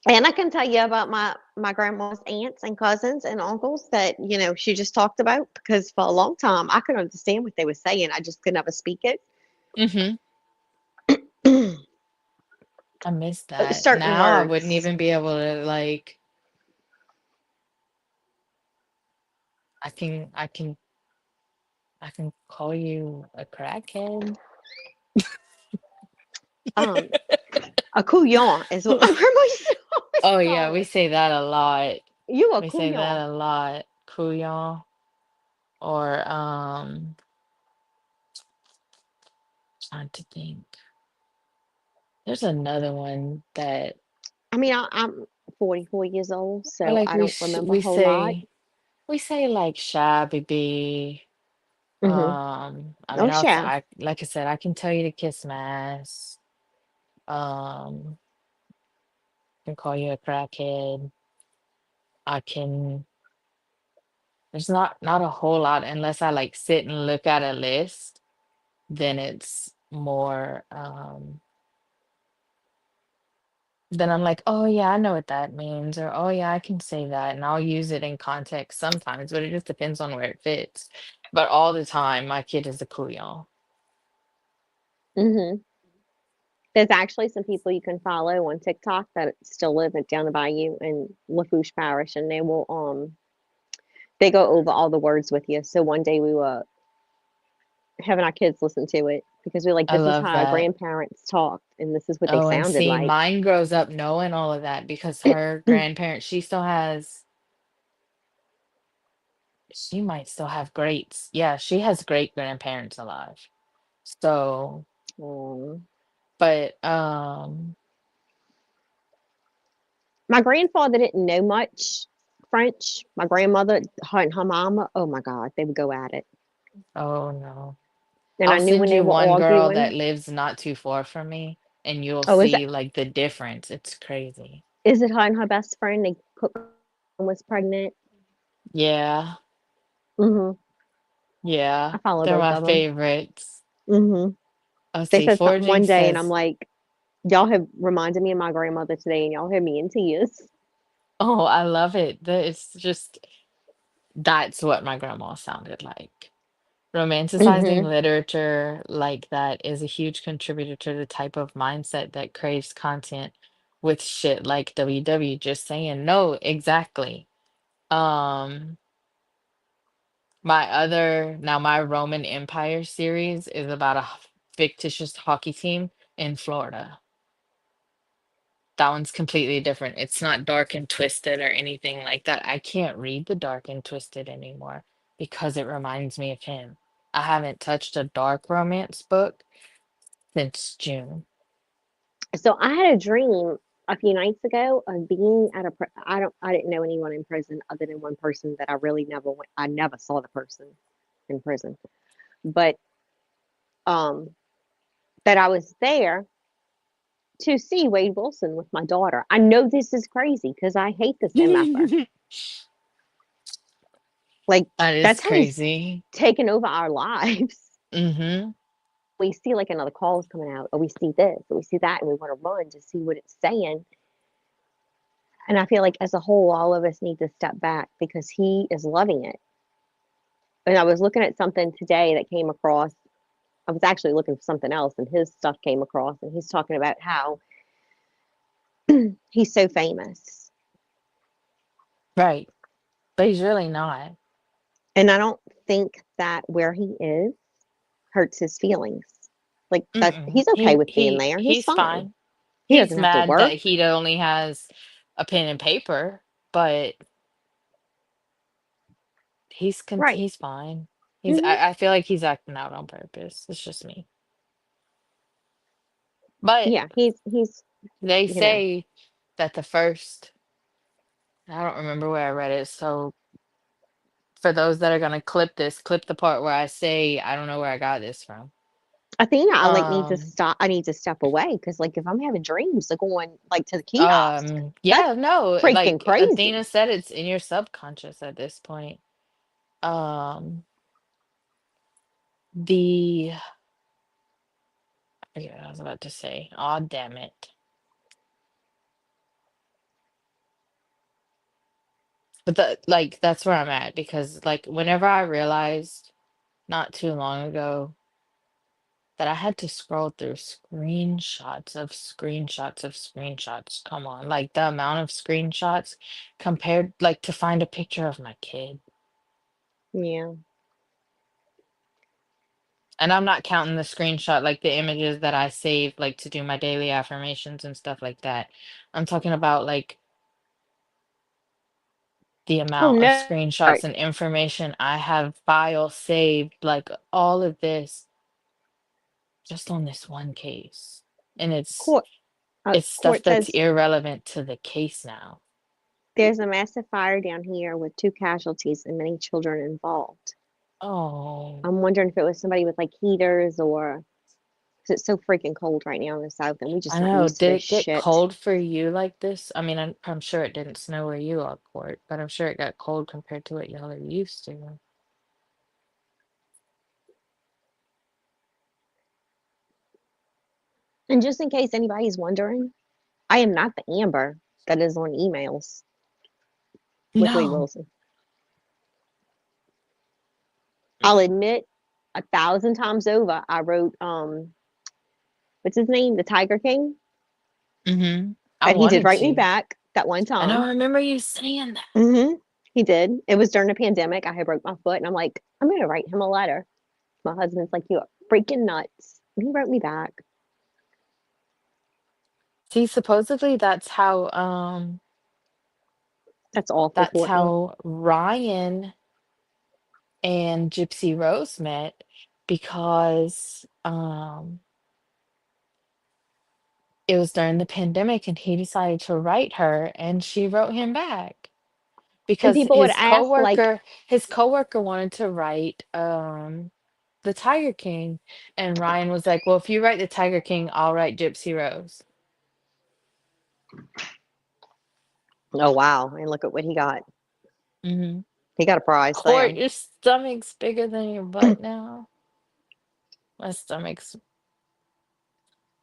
And I can tell you about my grandma's aunts and cousins and uncles that she just talked about, because for a long time I could understand what they were saying. I just could never speak it. Hmm. I miss that. Certain Now I wouldn't words. even be able to like I can I can call you a crackhead. Um, a couillon is what my grandma used to always Oh yeah, call we it. say that a lot. You a We say that couillon. a lot. Couillon or trying to think. There's another one that I mean, I'm 44 years old, or so like I don't remember a whole lot. we say like shabby bee. Hmm. I mean Oh, chef. I like I said, I can tell you to kiss my ass. Um, I can call you a crackhead. I can there's not a whole lot unless I like sit and look at a list, then it's more then I'm like, oh yeah, I know what that means, or oh yeah, I can say that, and I'll use it in context sometimes, but it just depends on where it fits. But all the time, my kid is a couillon. Hmm. There's actually some people you can follow on TikTok that still live down the bayou in Lafourche Parish, and they go over all the words with you. So one day we were having our kids listen to it because we're like, I this is love how our that. grandparents talked, and this is what they Oh, and sounded see, like. mine grows up knowing all of that because her grandparents, she might still have greats. Yeah, she has great grandparents alive. So, Um, but my grandfather didn't know much French. My grandmother, her and her mama, oh my God, they would go at it. oh no. And I I'll knew when send they you were one girl that arguing. lives not too far from me, and you'll Oh, see like the difference. It's crazy. is it her and her best friend? They cooked was pregnant. Yeah, Hmm. yeah, I follow they're both my of them. favorites. Hmm. Oh, They see, said something foraging one day, and I'm says, like, y'all have reminded me of my grandmother today, and y'all have me in tears. "Oh, I love it." It's just that's what my grandma sounded like. Romanticizing Hmm. literature like that is a huge contributor to the type of mindset that craves content with shit like WW. Just saying, no, exactly. Um, my Roman Empire series is about a fictitious hockey team in Florida. That one's completely different. It's not dark and twisted or anything like that. I can't read the dark and twisted anymore because it reminds me of him. I haven't touched a dark romance book since June. So I had a dream a few nights ago of being at I didn't know anyone in prison other than one person that I really never went. I never saw the person in prison, but um, that I was there to see Wade Wilson with my daughter. I know this is crazy because I hate this MFer. That Like is that's how he's crazy. taken over our lives. Mm-hmm. we see like another call is coming out, or we see this, or we see that, and we want to run to see what it's saying. And I feel like as a whole, all of us need to step back because he is loving it. And I was looking at something today that came across. I was actually looking for something else, and his stuff came across, and he's talking about how he's so famous. Right. But he's really not. And I don't think that where he is hurts his feelings. Like that, Mm-mm. he's okay with being there. He's He's fine. fine. He He's doesn't have to mad that work. he only has a pen and paper, but Right. he's fine. Hmm. I feel like he's acting out on purpose. It's just me. But Yeah. He's they you know. say that the first, I don't remember where I read it. So for those that are gonna clip this, clip the part where I say I don't know where I got this from. I think I like need to Um, stop. I need to step away because like if I'm having dreams of going like to the kiosk, that's yeah, no, freaking like crazy. Athena said, it's in your subconscious at this point. Um, the I forget what I was about to say. Oh, damn it. But that's where I'm at because like whenever I realized not too long ago that I had to scroll through screenshots of screenshots of screenshots. Come on, like the amount of screenshots compared like to find a picture of my kid. Yeah. And I'm not counting the screenshot, like the images that I save, like to do my daily affirmations and stuff like that. I'm talking about like the Oh amount of no. screenshots and information I have file saved, like all of this just on this one case. And Court. it's stuff Court that's says irrelevant to the case now. there's a massive fire down here with 2 casualties and many children involved. Oh, I'm wondering if it was somebody with like heaters or because it's so freaking cold right now in the south and we just I not know. used to Did this it get shit. cold for you like this? I mean, I'm sure it didn't snow where you are, Court, but I'm sure it got cold compared to what y'all are used to. And just in case anybody's wondering, I am not the Amber that is on emails with Lee No. Wilson. I'll admit 1,000 times over, I wrote what's his name, the Tiger King, Mm-hmm. I and he did wanted write me to. back that one I know, I time. remember you saying that. Hmm. He did. It was during the pandemic. I had broke my foot, and I'm like, I'm gonna write him a letter. My husband's like, you are freaking nuts. And he wrote me back. See, supposedly That's awful, that's Courtney. how Ryan and Gypsy Rose met because it was during the pandemic and he decided to write her and she wrote him back And because people would ask, like, his coworker wanted to write the Tiger King and Ryan was like, "Well, if you write the Tiger King, I'll write Gypsy Rose." oh wow, and look at what he got. Hmm. He got a prize Court, there. your stomach's bigger than your butt now. My stomach's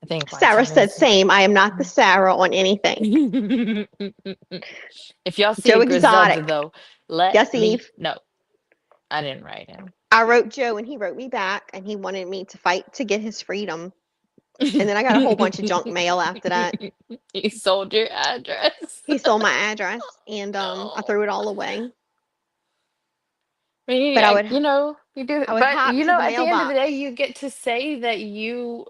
I think my Sarah said, tummy's same. I am not the Sarah on anything. if y'all Joe see Griselda Exotic. though, let Yes, me Eve. know. I didn't write him. I wrote Joe and he wrote me back and he wanted me to fight to get his freedom. And then I got a whole bunch of junk mail after that. You sold your address. He stole my address and I No. threw it all away. I mean, But you know, you do, I would but hop you to know, the at the end of the day, mailbox. you get to say that you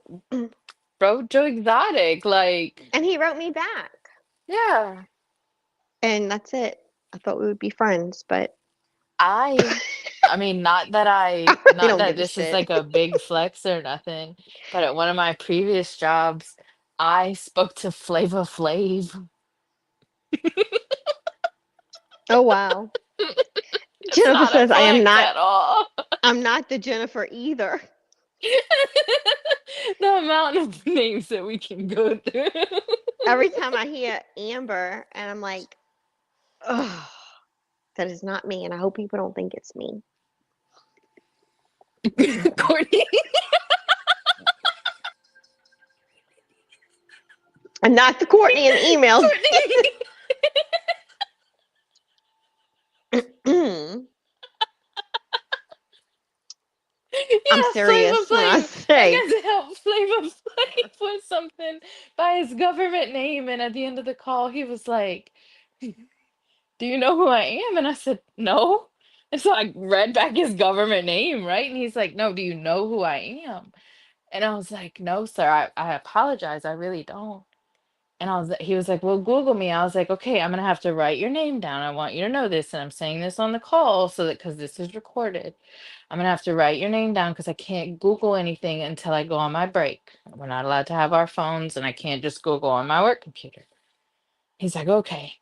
wrote Joe Exotic. Like, And he wrote me back. yeah, And that's it. I thought we would be friends, but I, I mean, I really not don't that give a this is shit. like a big flex or nothing, but at one of my previous jobs, I spoke to Flava Flav. Oh wow. It's Jennifer not a says flex at all. I'm not the Jennifer either. The amount of names that we can go through. Every time I hear Amber and I'm like, oh, that is not me. And I hope people don't think it's me. Courtney. And not the Courtney in the emails. Courtney. I'm Yeah, Flavor serious when I Flav. I say, got to help Flavor Flav with something by his government name, and at the end of the call, he was like, "Do you know who I am?" And I said, "No." And so I read back his government name, right? And he's like, "No, do you know who I am?" And I was like, "No, sir. I apologize. I really don't." And he was like, "Well, Google me." I was like, "Okay, I'm gonna have to write your name down. I want you to know this, and I'm saying this on the call so that because this is recorded, I'm gonna have to write your name down because I can't Google anything until I go on my break. We're not allowed to have our phones, and I can't just Google on my work computer." He's like, "Okay."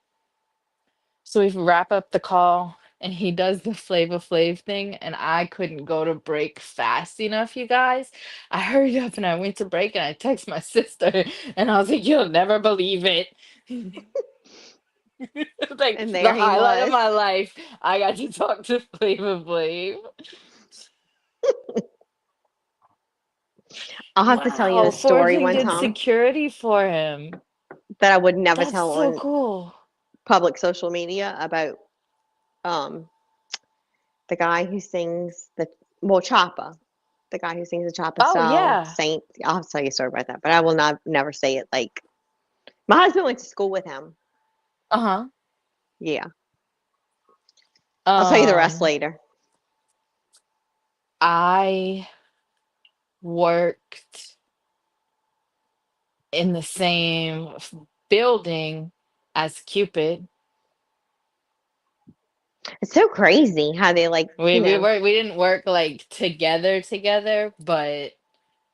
So we wrap up the call, and he does the Flava Flav thing, and I couldn't go to break fast enough, you guys. I hurried up and I went to break, and I text my sister, and I was like, "You'll never believe it." It's like and the there he highlight of was. my life. I got to talk to Flava Flav. I'll have to tell you Wow, a story Forging one did time security for him. that I would never That's tell so on cool. public social media about um the guy who sings the well Choppa, the guy who sings the Choppa Oh Style yeah. Saint. I'll tell you a story about that, but I will not never say it. Like my husband went to school with him. Uh-huh. Yeah, I'll tell you the rest Um, later. I worked in the same building as Cupid. It's so crazy how they like We didn't work like together, but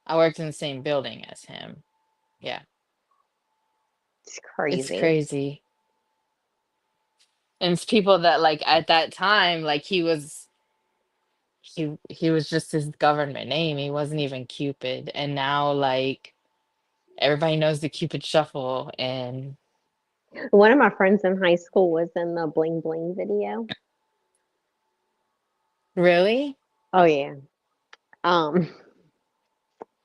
I worked in the same building as him. Yeah. it's It's crazy. crazy. And it's people that like at that time, like he was just his government name. He wasn't even Cupid. And now like everybody knows the Cupid Shuffle and One of my friends in high school was in the Bling Bling video. really? Oh yeah. Um,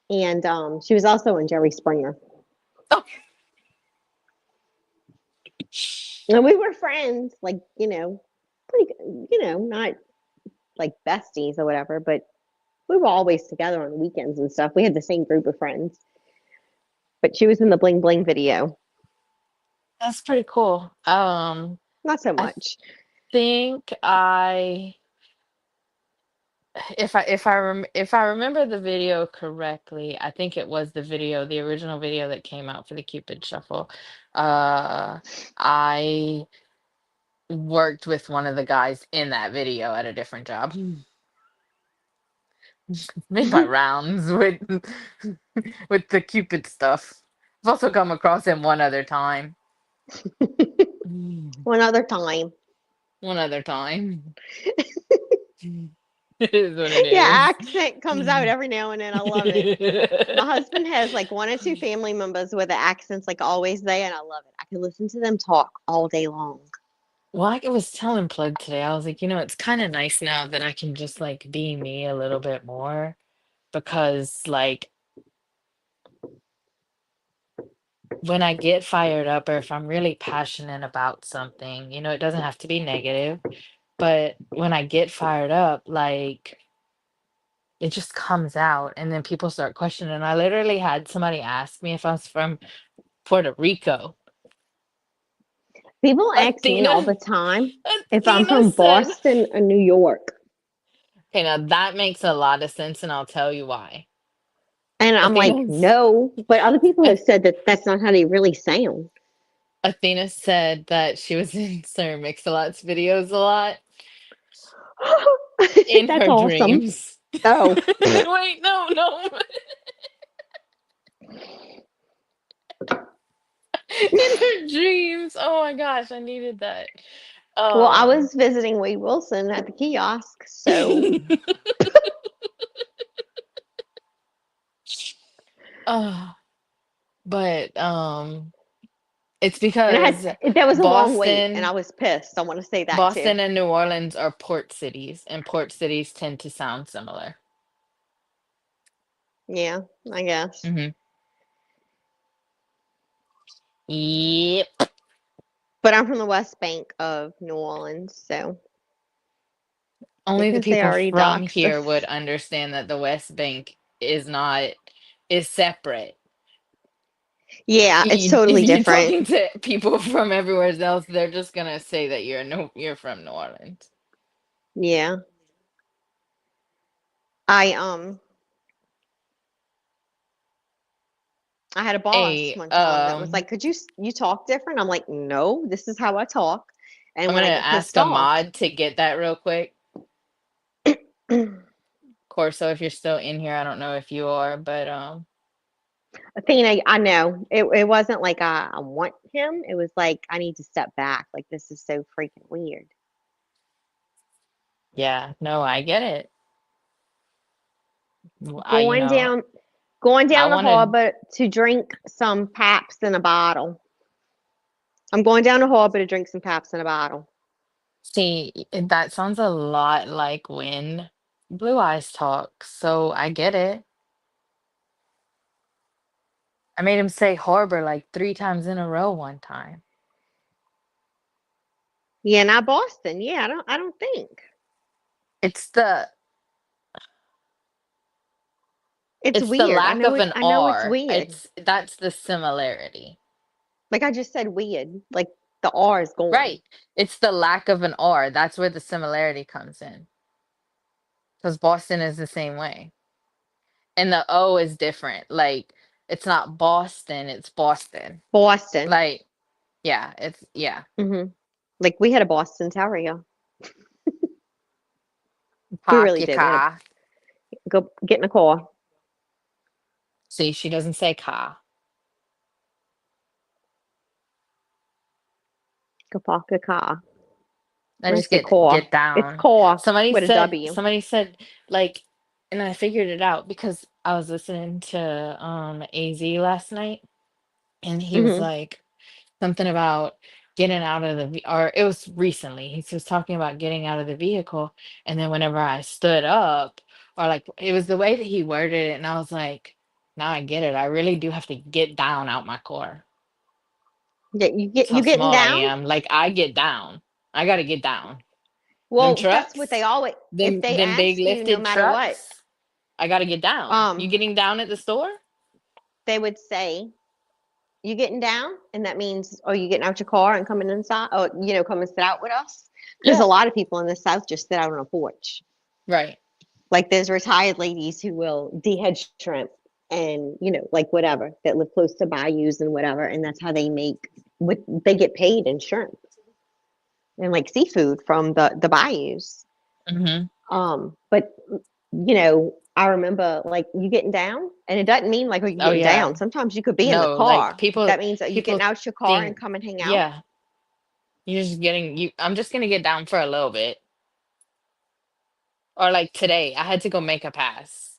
and she was also in Jerry Springer. Oh, And we were friends, like, pretty, not like besties or whatever, but we were always together on the weekends and stuff. We had the same group of friends. But she was in the Bling Bling video. that's pretty cool. Not so I much. think I if I remember the video correctly, I think it was the original video that came out for the Cupid Shuffle. Uh, I worked with one of the guys in that video at a different job. Made my rounds with with the Cupid stuff. I've also come across him one other time. Mm. One other time. One other time. It is what it Yeah, is. accent comes out every now and then. I love it. My husband has like one or two family members where the accent's like always there, and I love it. I can listen to them talk all day long. Well, I was telling Plug today, I was like, it's kind of nice now that I can just like be me a little bit more because like when I get fired up or if I'm really passionate about something, it doesn't have to be negative, but when I get fired up, like it just comes out and then people start questioning. I literally had somebody ask me if I was from Puerto Rico. People ask me all Athena, the time if I'm Athena from said, Boston or New York. okay, now that makes a lot of sense and I'll tell you why. And I'm like, Athena's no. But other people have said that that's not how they really sound. Athena said that she was in Sir Mix-a-Lot's videos a lot in That's her awesome. dreams. Oh, Wait, no, no. In her dreams. Oh my gosh, I needed that. well, I Um was visiting Wade Wilson at the kiosk. So, uh, but it's and because there was a long wait and Boston I was pissed. I want to say that too. Boston and New Orleans are port cities, and port cities tend to sound similar. Yeah, I guess. Hmm. Yep. But I'm from the West Bank of New Orleans, so they Only the can say I people already from doxed here would us. understand that the West Bank is not is separate. Yeah, it's If totally you're different. talking to people from everywhere else, they're just gonna say that you're from New Orleans. Yeah. I I had a boss Hey, one time that was like, "Could you talk different?" I'm like, "No, this is how I talk." And I'm when gonna I get ask pissed a off, mod to get that real quick. Corso, if you're still in here, I don't know if you are, but Athena, I know it wasn't like I want him. It was like I need to step back. Like this is so freaking weird. yeah, no, I get it. I, Going down, going I down the wanted harbor to drink some Paps in a bottle. I'm going down the harbor to drink some Paps in a bottle. see that sounds a lot like when Blue Eyes talk, so I get it. I made him say harbor like 3 times in a row one time. Yeah, not Boston. Yeah, I don't think It's the it's it's the weird. I lack know of it. an I know it's R. weird. It's that's the similarity. Like I just said, weird. Like the R is gone. Right. It's the lack of an R. That's where the similarity comes in. Because Boston is the same way. And the O is different. Like it's not Boston, it's Boston. Boston. Like, yeah, it's yeah. Like we had a Boston Terrier. We Park really your did. We had a car. go get in the car. See, she doesn't say car. Go park the car. I When I just say car, get it's down. car Somebody with a said W. somebody said like and I figured it out because I was listening to AZ last night and he was Hmm. like something about getting out of the or it was recently. He was talking about getting out of the vehicle and then whenever I stood up or like it was the way that he worded it and I was like, now I get it. I really do have to get down out my car. Yeah, That's how you getting small I down. am. Like I get down. I got to get down. Them Well, that's what they trucks, always. If they them big ask you, no lifted matter what, trucks, I got to get down. You um, getting down at the store? they would say, "You getting down?" And that means, "Oh, you getting out your car and coming inside? Oh, come and sit out with us." Because a Yeah. lot of people in the South just sit out on a porch. Right. Like there's retired ladies who will dehead shrimp and like whatever that live close to bayous and whatever, and that's how they make what they get paid in shrimp and like seafood from the bayous. Hmm. But I remember like you getting down, and it doesn't mean like, oh, you Oh getting yeah. down. Sometimes you could be in the No, like car. That means that you getting people out your car and think, come and hang out. yeah, you're just getting you. I'm just gonna get down for a little bit. Or like today, I had to go make a pass.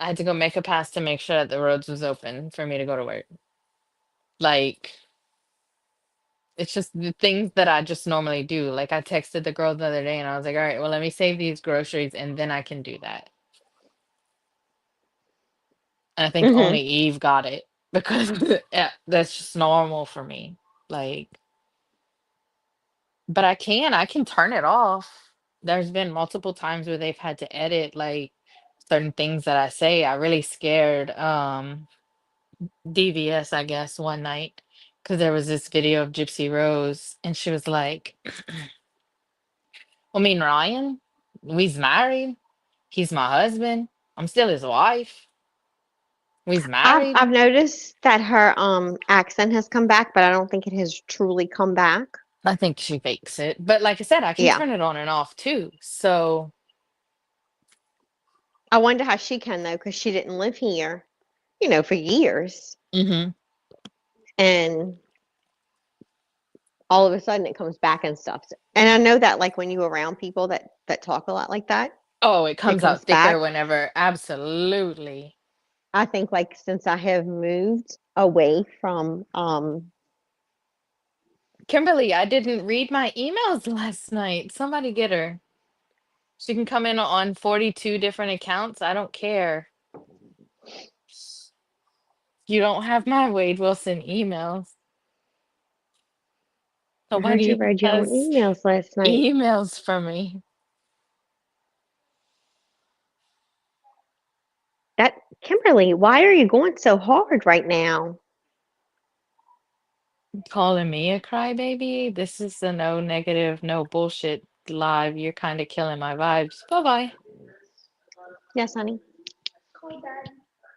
I had to go make a pass to make sure that the roads was open for me to go to work. Like it's just the things that I just normally do. Like I texted the girl the other day and I was like, all right, well, let me save these groceries and then I can do that. And I think Hmm. only Eve got it because yeah, that's just normal for me. Like, but I can turn it off. There's been multiple times where they've had to edit like certain things that I say. I really scared DVS, I guess, one night because there was this video of Gypsy Rose and she was like, well, me and Ryan, we's married. He's my husband. I'm still his wife. We's I've married. noticed that her accent has come back, but I don't think it has truly come back. I think she fakes it. But like I said, I can Yeah. turn it on and off too. So, I wonder how she can though, because she didn't live here, for years. mhm. And all of a sudden it comes back and stuff. And I know that like when you around people that talk a lot like that, Oh, it it comes comes out thicker back. whenever absolutely. I think like since I have moved away from Kimberly, I didn't read my emails last night. Somebody get her. She can come in on 42 different accounts. I don't care. You don't have my Wade Wilson emails. I heard you Nobody read your own has emails last night. emails from me. That Kimberly, why are you going so hard right now? Calling me a crybaby? This is a no negative, no bullshit live. You're kind of killing my vibes. Bye bye. Yes, honey.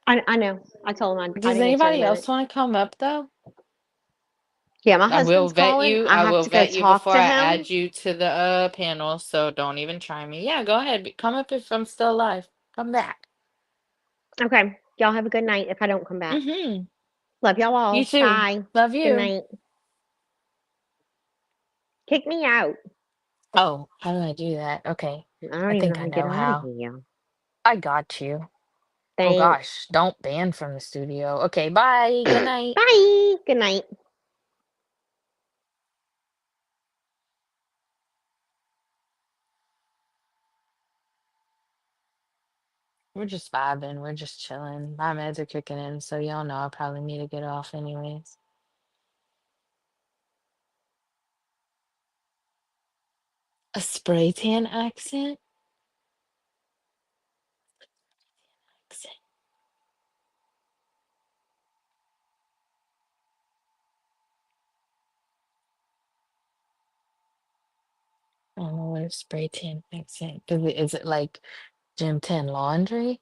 I know. I told him I'd Does answer in a anybody minute. else want to come up though? Yeah, my I will husband's vet calling. you. I I have will to go vet you talk before to I him. add you to the panel, so don't even try me. Yeah, go ahead. Come up if I'm still alive. Come back. Okay. Y'all have a good night if I don't come back. Mm-hmm. Love y'all You all. too. Bye. Love Good you. night. Kick me out. Oh, how do I do that? Okay. I I don't even know think how I to get know out of how. here. I got you. Oh Thanks. gosh, don't ban from the studio. Okay, bye. Good night. Bye. Good night. We're just vibing. We're just chilling. My meds are kicking in, so y'all know I probably need to get off anyways. A spray tan accent? Accent. I don't know what a spray tan accent. Is it like Gym 10 laundry?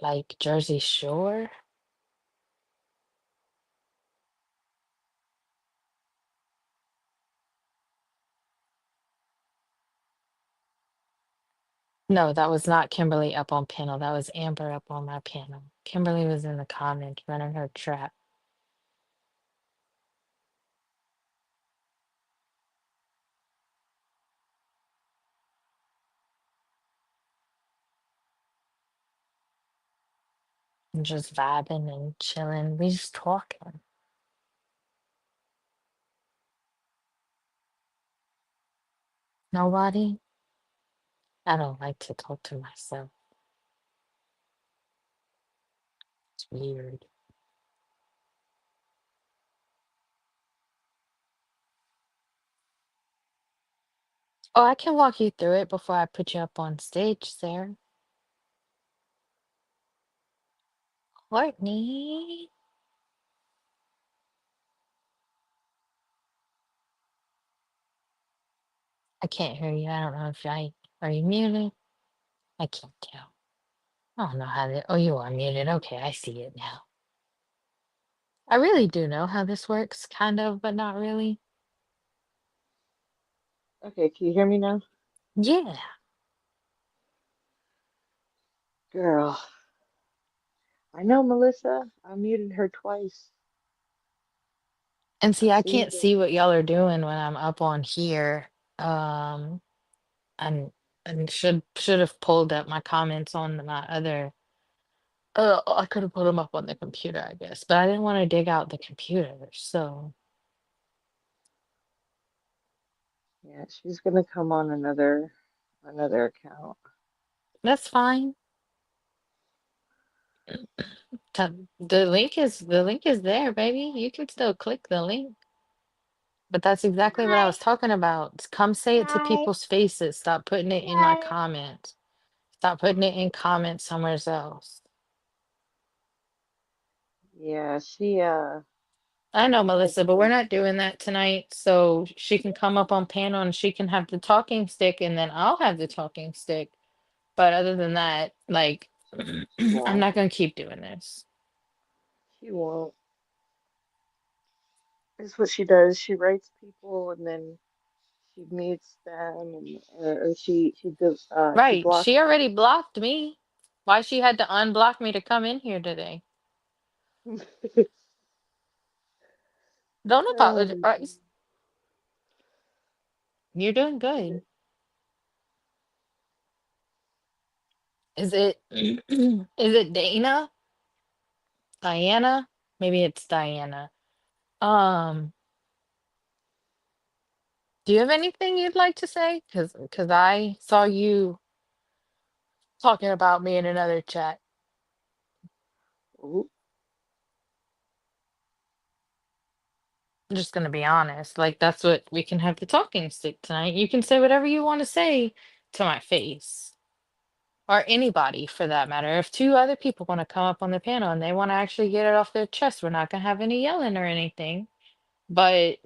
Like Jersey Shore? No, that was not Kimberly up on panel. That was Amber up on my panel. Kimberly was in the comments running her trap. And just vibing and chilling. We just talking. Nobody? I don't like to talk to myself. It's weird. Oh, I can walk you through it before I put you up on stage, Sarah. Courtney. I can't hear you. I don't know if I are you muted? I can't tell. I don't know how to. Oh, you are muted. Okay, I see it now. I really do know how this works, kind of, but not really. Okay, can you hear me now? Yeah. Girl, I know Melissa. I muted her twice. And I see, I see can't that. see what y'all are doing when I'm up on here. Um, and and should have pulled up my comments on my other. I could have put them up on the computer, I guess, but I didn't want to dig out the computer, so Yeah, she's gonna come on another account. that's fine. The link is there, baby. You can still click the link. But that's exactly what I Bye. was talking about. Come say it to Bye. people's faces. Stop putting it in my Bye. comments. Stop putting it in comments somewhere else. Yeah, I know, she has Melissa, but we're been. not doing that tonight. So she can come up on panel and she can have the talking stick, and then I'll have the talking stick. But other than that, like, She I'm won't. not going to keep doing this. She won't. It's what she does. She writes people and then she mutes them and or she Right. blocks She already them. blocked me. Why she had to unblock me to come in here today? Don't Oh, apologize. You're doing good. Is it is it Dana? Diana? Maybe it's Diana. Um, do you have anything you'd like to say? Because I saw you talking about me in another chat. Ooh, I'm just gonna be honest. Like that's what we can have the talking stick tonight. You can say whatever you want to say to my face. Or anybody for that matter. If two other people want to come up on the panel and they want to actually get it off their chest, we're not gonna have any yelling or anything. But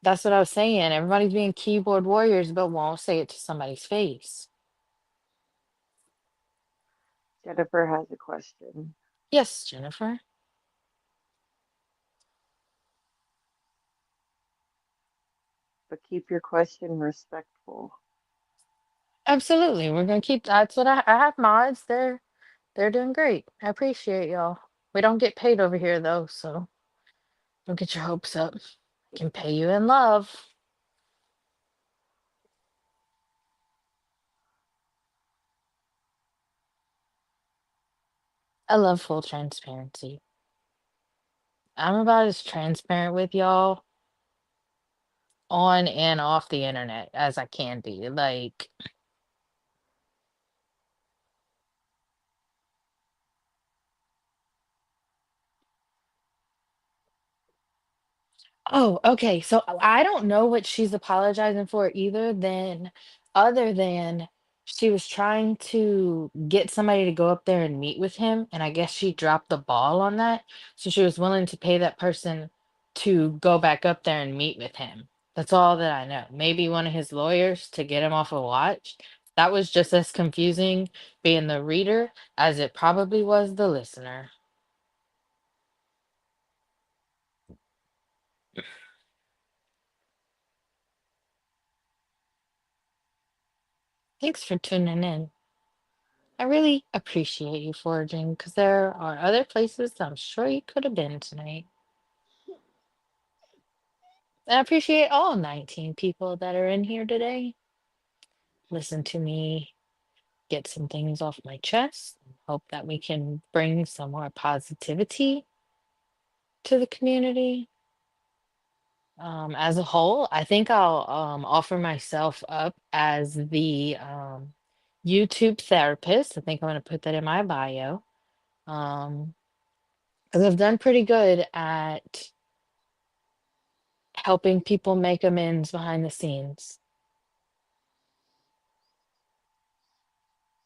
that's what I was saying. Everybody's being keyboard warriors, but won't say it to somebody's face. Jennifer has a question, Yes, Jennifer. but keep your question respectful. Absolutely. We're gonna keep that's what I have mods. They're doing great. I appreciate y'all. We don't get paid over here though, so don't get your hopes up. I can pay you in love. I love full transparency. I'm about as transparent with y'all on and off the internet as I can be. Like, oh, okay. So I don't know what she's apologizing for either, then other than she was trying to get somebody to go up there and meet with him, and I guess she dropped the ball on that. So she was willing to pay that person to go back up there and meet with him. That's all that I know. Maybe one of his lawyers to get him off a watch. That was just as confusing being the reader as it probably was the listener. Thanks for tuning in. I really appreciate you foraging because there are other places I'm sure you could have been tonight. And I appreciate all 19 people that are in here today. Listen to me get some things off my chest. Hope that we can bring some more positivity to the community. As a whole, I think I'll offer myself up as the YouTube therapist. I think I'm going to put that in my bio. Um, because I've done pretty good at helping people make amends behind the scenes.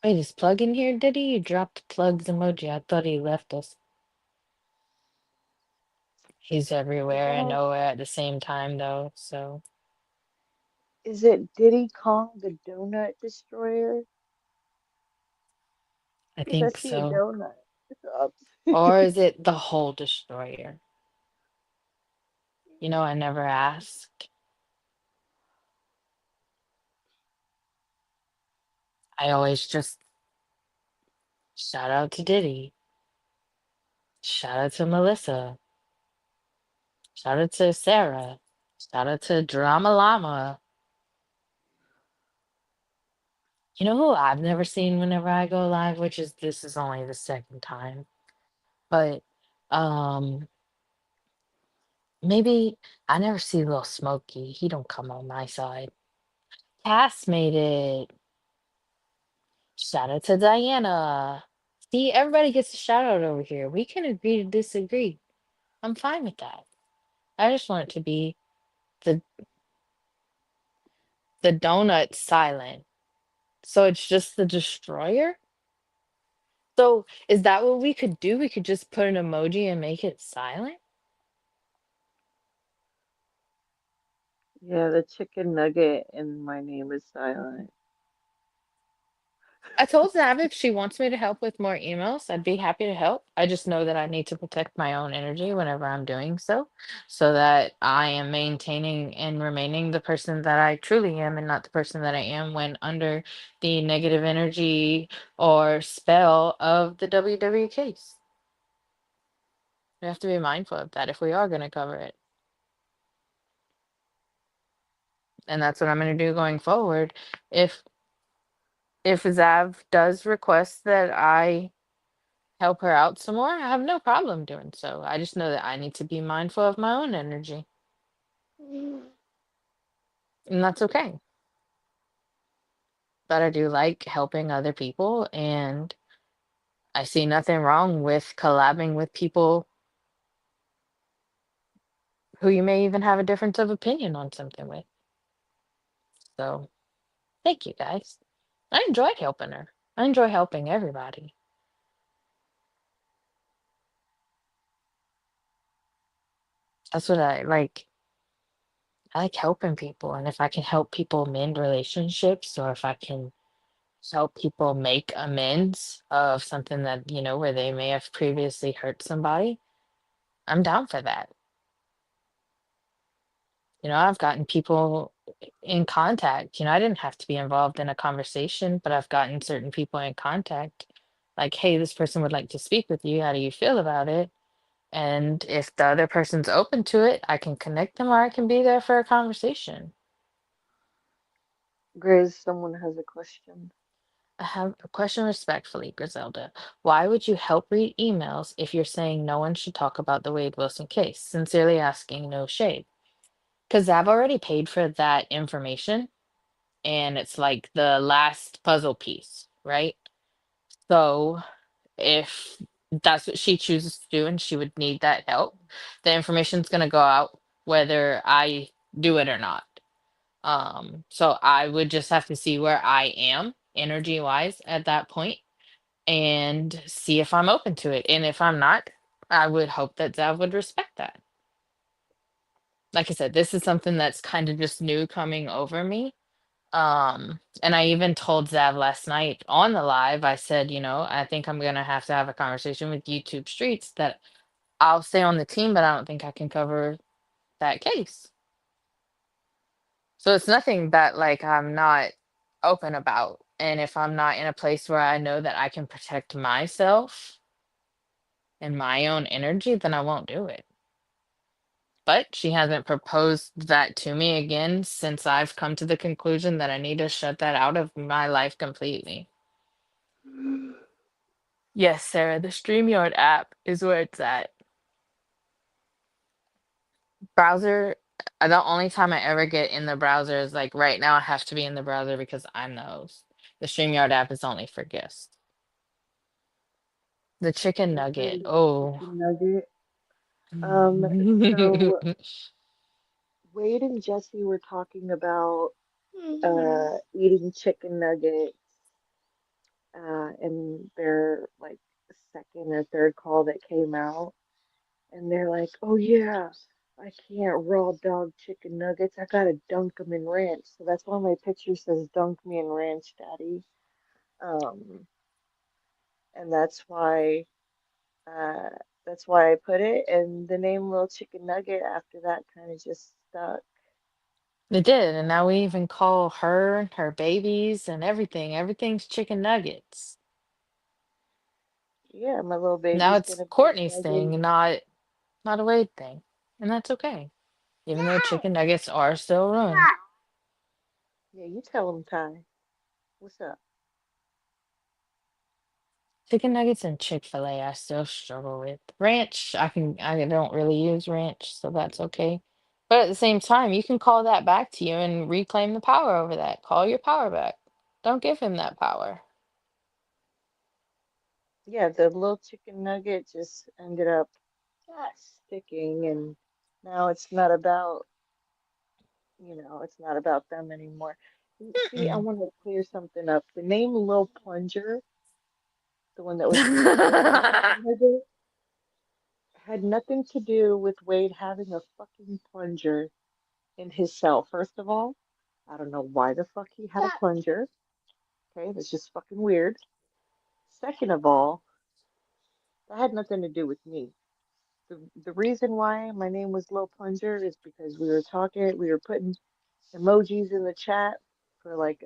Wait, is Plug in here? Did he? You dropped Plug's emoji. I thought he left us. He's everywhere and Yes. nowhere at the same time, though. So Is it Diddy Kong the Donut Destroyer? I Because I think see a so. donut. Oops. Or is it the whole destroyer? You know, I never asked. I always just shout out to Diddy, shout out to Melissa, shout out to Sarah, shout out to Drama Llama. You know who I've never seen whenever I go live, which is this is only the second time. But um maybe I never see Little Smokey. He don't come on my side. Cass made it. Shout out to Diana. See, everybody gets a shout out over here. We can agree to disagree. I'm fine with that. I just want it to be the the donut silent. So it's just the destroyer? So is that what we could do? We could just put an emoji and make it silent? Yeah, the chicken nugget and my name is silent. I told Zav if she wants me to help with more emails, I'd be happy to help. I just know that I need to protect my own energy whenever I'm doing so, so that I am maintaining and remaining the person that I truly am and not the person that I am when under the negative energy or spell of the WW case. We have to be mindful of that if we are going to cover it. And that's what I'm going to do going forward. If if Zav does request that I help her out some more, I have no problem doing so. I just know that I need to be mindful of my own energy, and that's okay. But I do like helping other people, and I see nothing wrong with collabing with people who you may even have a difference of opinion on something with. So thank you guys. I enjoyed helping her. I enjoy helping everybody. That's what I like. I like helping people. And if I can help people mend relationships or if I can help people make amends of something that, where they may have previously hurt somebody, I'm down for that. I've gotten people in contact. I didn't have to be involved in a conversation, but I've gotten certain people in contact. Like, hey, this person would like to speak with you. How do you feel about it? And if the other person's open to it, I can connect them or I can be there for a conversation. Grizz, someone has a question. I have a question respectfully, Griselda. Why would you help read emails if you're saying no one should talk about the Wade Wilson case? Sincerely asking, no shade. Because I've already paid for that information and it's like the last puzzle piece, right? So if that's what she chooses to do and she would need that help, the information's going to go out whether I do it or not. So I would just have to see where I am energy wise at that point and see if I'm open to it. And if I'm not, I would hope that Zav would respect that. Like I said, this is something that's kind of just new coming over me. And I even told Zav last night on the live, I said, I think I'm gonna have to have a conversation with YouTube Streets that I'll stay on the team, but I don't think I can cover that case. So it's nothing that like I'm not open about. And if I'm not in a place where I know that I can protect myself and my own energy, then I won't do it. But she hasn't proposed that to me again since I've come to the conclusion that I need to shut that out of my life completely. Yes, Sarah, the StreamYard app is where it's at. Browser, the only time I ever get in the browser is like right now I have to be in the browser because I'm the host. The StreamYard app is only for guests. The chicken Just nugget. heard about Oh. chicken nugget. So Wade and Jesse were talking about eating chicken nuggets in their like second or third call that came out, and they're like, "Oh yeah, I can't raw dog chicken nuggets. I gotta dunk them in ranch." So that's why my picture says "Dunk me in ranch, Daddy." Um, and uh, that's why I put it, and the name Little Chicken Nugget after that kind of just stuck. It did, and now we even call her babies and everything. Everything's chicken nuggets. Yeah, my little Now baby's it's gonna be a Courtney's nugget. thing, not a Wade thing. And that's okay. Even though chicken nuggets are still ruined. Yeah, you tell him, Ty. What's up? Chicken nuggets and Chick-fil-A I still struggle with. Ranch, I don't really use ranch, so that's okay. But at the same time, you can call that back to you and reclaim the power over that. Call your power back. Don't give him that power. Yeah, the little chicken nugget just ended up sticking, and now it's not about, it's not about them anymore. See, I Mm-mm. want to clear something up. The name Lil Plunger, the one that was supposed to be the chicken nugget, had nothing to do with Wade having a fucking plunger in his cell. First of all, I don't know why the fuck he had a plunger. Okay, that's just fucking weird. Second of all, that had nothing to do with me. The reason why my name was Lil Plunger is because we were putting emojis in the chat for like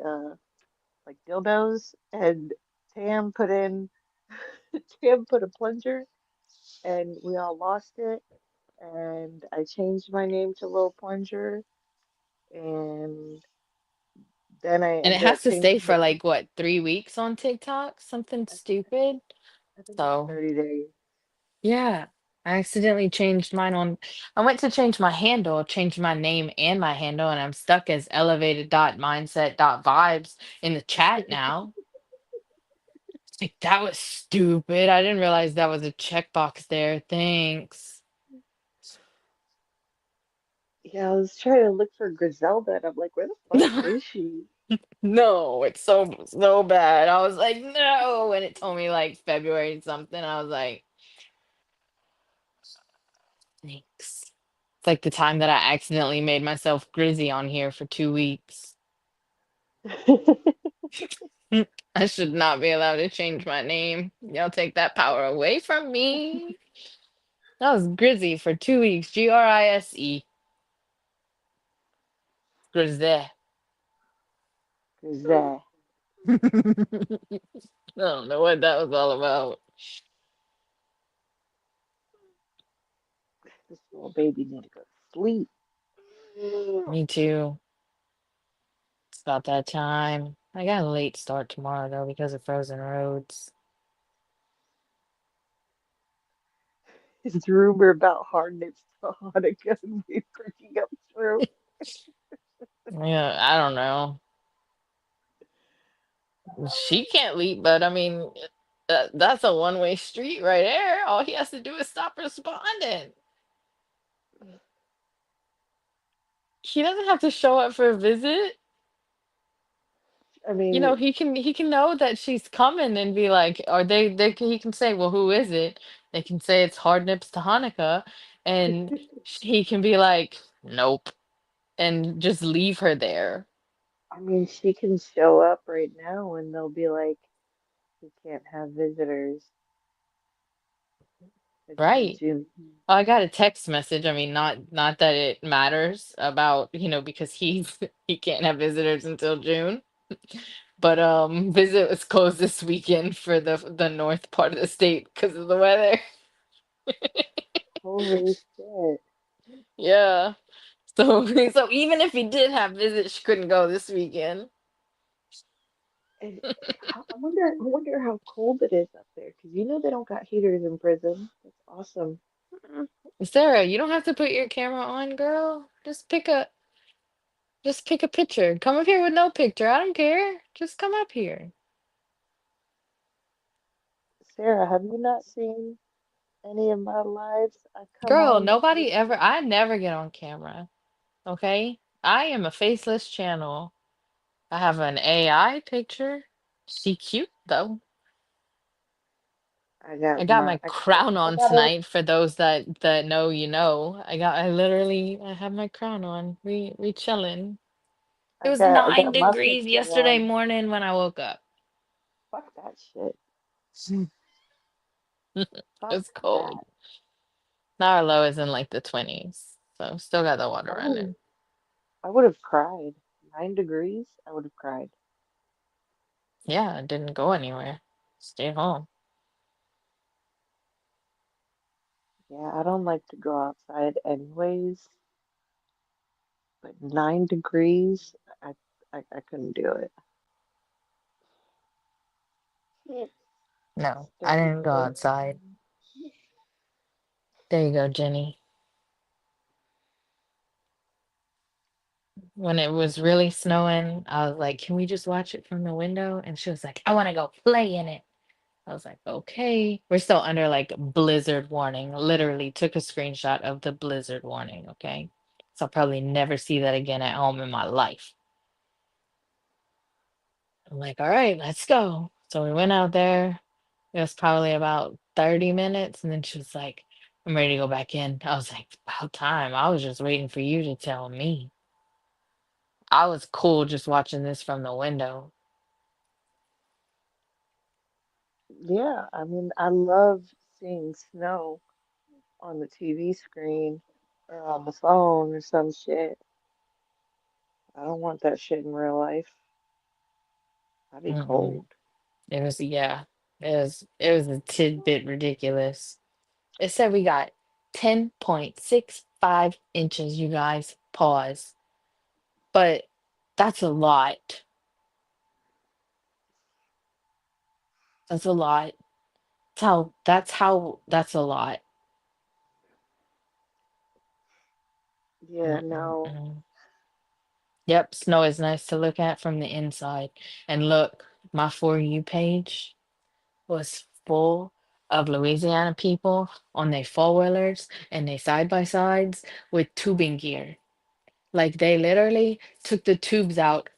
dildos, and Tam put in Tam put a plunger, and we all lost it, and I changed my name to Lil Plunger, and then I And it ended up has to stay changing for it to like what, 3 weeks on TikTok? Something I, stupid. I think it's So 30 days. yeah. I accidentally changed mine on I went to change my handle, changed my name and my handle, and I'm stuck as elevated dot mindset dot vibes in the chat now. Like, that was stupid. I didn't realize that was a checkbox there. Thanks. Yeah, I was trying to look for Griselda, and I'm like, where the fuck is she? No, it's so bad. I was like, no, and it told me like February something. I was like, thanks. It's like the time that I accidentally made myself Grizzy on here for 2 weeks. I should not be allowed to change my name. Y'all take that power away from me. I was Grizzy for 2 weeks. Grise. Grizzy. Grisette. I don't know what that was all about. This little baby need to go to sleep. Me too. It's about that time. I got a late start tomorrow though because of frozen roads. His rumor about hardness to Hanukkah and me freaking up through. Yeah, I don't know. She can't leap, but I mean, that's a one-way street right there. All he has to do is stop responding. He doesn't have to show up for a visit. I You know, mean, he can know that she's coming and be like, or he can say, well, who is it? They can say it's Hard Nips to Hanukkah, and he can be like, nope, and just leave her there. I mean, she can show up right now and they'll be like, we can't have visitors until Right. June. I got a text message. I mean, not that it matters about, because he can't have visitors until June. But visit was closed this weekend for the north part of the state because of the weather. Holy shit. Yeah. So so even if he did have visits, she couldn't go this weekend. And I wonder how cold it is up there, because you know they don't got heaters in prison. That's awesome. Mm. Sarah, you don't have to put your camera on, girl. Just pick a picture. Come up here with no picture. I don't care. Just come up here. Sarah, have you not seen any of my lives? I come Girl, on nobody ever, literally. I never get on camera. Okay? I am a faceless channel. I have an AI picture. She cute though. I got my I got a crown I on got a tonight for those that know you know. I have my crown on. We chilling. It was I nine got my degrees picture yesterday on. morning when I woke up. Fuck that shit. Fuck It's cold. that. Now our low is in like the 20s. So still got the water No, running. I would have cried. 9 degrees, I would have cried. Yeah, I didn't go anywhere. Stayed home. Yeah, I don't like to go outside anyways, but 9 degrees, I I couldn't do it. No, I Stay didn't go away outside. from There you go, Jenny. When it was really snowing, I was like, "Can we just watch it from the window?" And she was like, "I want to go play in it." I was like, "Okay." We're still under like blizzard warning. Literally took a screenshot of the blizzard warning, okay? So I'll probably never see that again at home in my life. I'm like, "All right, let's go." So we went out there. It was probably about 30 minutes, and then she was like, "I'm ready to go back in." I was like, "About time. I was just waiting for you to tell me." I was cool just watching this from the window. Yeah, I mean, I love seeing snow on the TV screen or on the phone or some shit. I don't want that shit in real life. I'd be Mm-mm. cold. It was, yeah, it was a tidbit ridiculous. It said we got 10.65 inches, you guys. Pause. But that's a lot. That's a lot. That's a lot. Yeah, no. Mm-mm-mm. Yep, snow is nice to look at from the inside. And look, my For You page. was full of Louisiana people on their four-wheelers and their side-by-sides with tubing gear. Like they literally took the tubes out,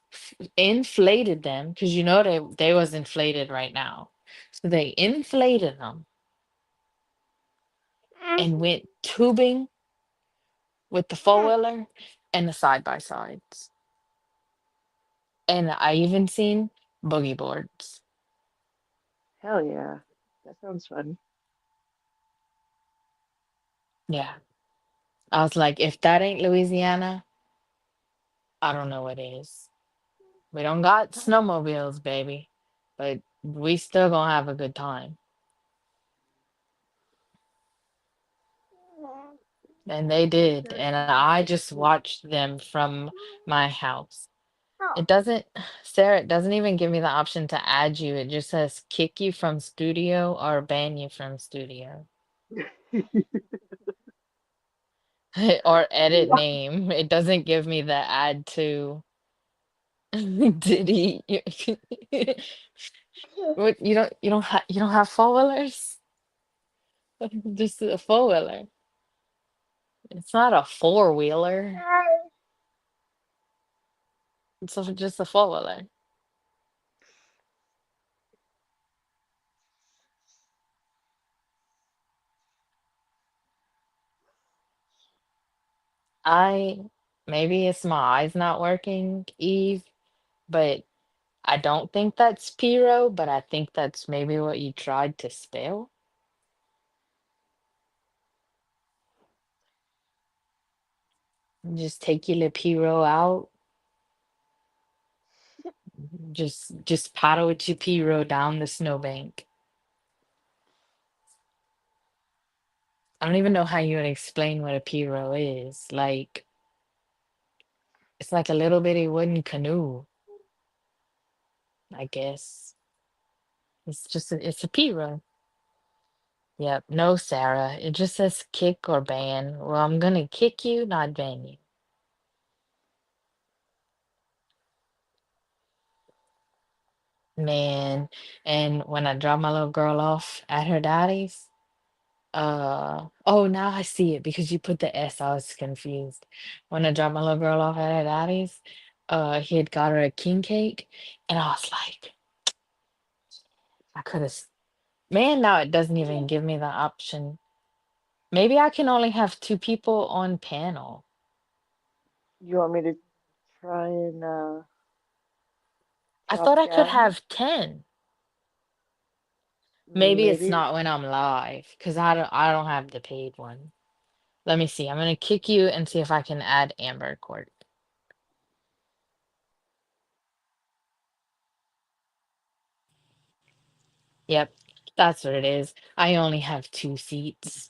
inflated them, because you know they was inflated right now. So they inflated them and went tubing with the four-wheeler and the side-by-sides. And I even seen boogie boards. Hell yeah. That sounds fun. Yeah. I was like, if that ain't Louisiana, I don't know what is. We don't got snowmobiles, baby, but we still gonna have a good time. And they did. And I just watched them from my house. It doesn't, Sarah, it doesn't even give me the option to add you. It just says kick you from studio or ban you from studio or edit name. It doesn't give me the add to. Did he? What you don't have four-wheelers? Just a four-wheeler. It's not a four-wheeler. Just a four-wheeler. I maybe it's my eyes not working, Eve, but I don't think that's Piro, but I think that's maybe what you tried to spell. Just take your little Piro out. Just paddle with your Piro down the snowbank. I don't even know how you would explain what a Piro is. Like it's like a little bitty wooden canoe, I guess. It's a Piro. Yep. No, Sarah. It just says kick or ban. Well, I'm gonna kick you, not ban you. Man, and when I drop my little girl off at her daddy's, oh, now I see it because you put the S, I was confused. When I dropped my little girl off at her daddy's, he had got her a king cake, and I was like, I could have, man, now it doesn't even give me the option. Maybe I can only have two people on panel. You want me to try and I drop thought I could down? have 10. Maybe it's Maybe. not when I'm live, because I don't have the paid one. Let me see. I'm gonna kick you and see if I can add Amber Court. Yep, that's what it is. I only have two seats.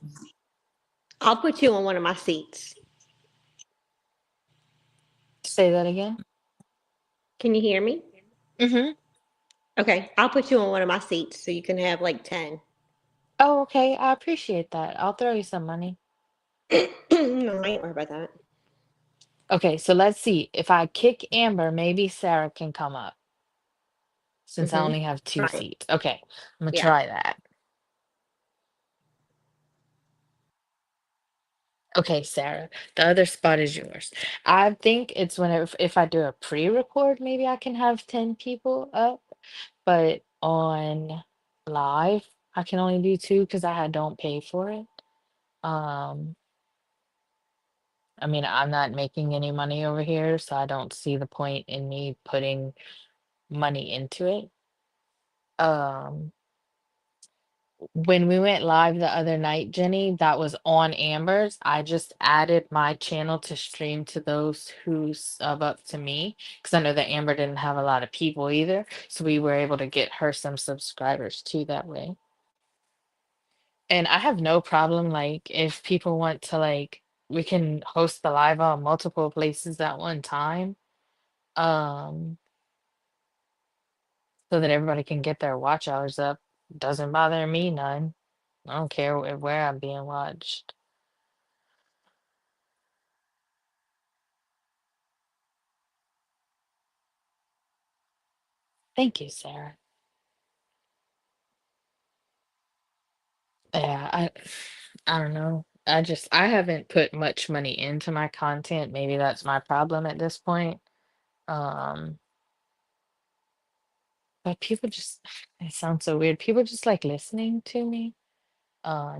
I'll put you on one of my seats. Say that again. Can you hear me? Mm-hmm. Okay, I'll put you on one of my seats so you can have like 10. Oh, okay. I appreciate that. I'll throw you some money. No, I ain't worried about that. Okay, so let's see. If I kick Amber, maybe Sarah can come up since I Mm-hmm. only have two Right. seats. Okay, I'm gonna Yeah. try that. Okay, Sarah, the other spot is yours. I think it's whenever if I do a pre-record, maybe I can have 10 people up, but on live, I can only do two because don't pay for it. Um, I mean, I'm not making any money over here, so I don't see the point in me putting money into it. Um, when we went live the other night, Jenny, that was on Amber's. I just added my channel to stream to those who sub up to me because I know that Amber didn't have a lot of people either. So we were able to get her some subscribers too that way. And I have no problem, like, if people want to, like, we can host the live on multiple places at one time. Um, so that everybody can get their watch hours up. Doesn't bother me none. I don't care where I'm being watched. Thank you, Sarah. Yeah, I don't know. I haven't put much money into my content. Maybe that's my problem at this point. Um, but people just it sounds so weird. People just like listening to me.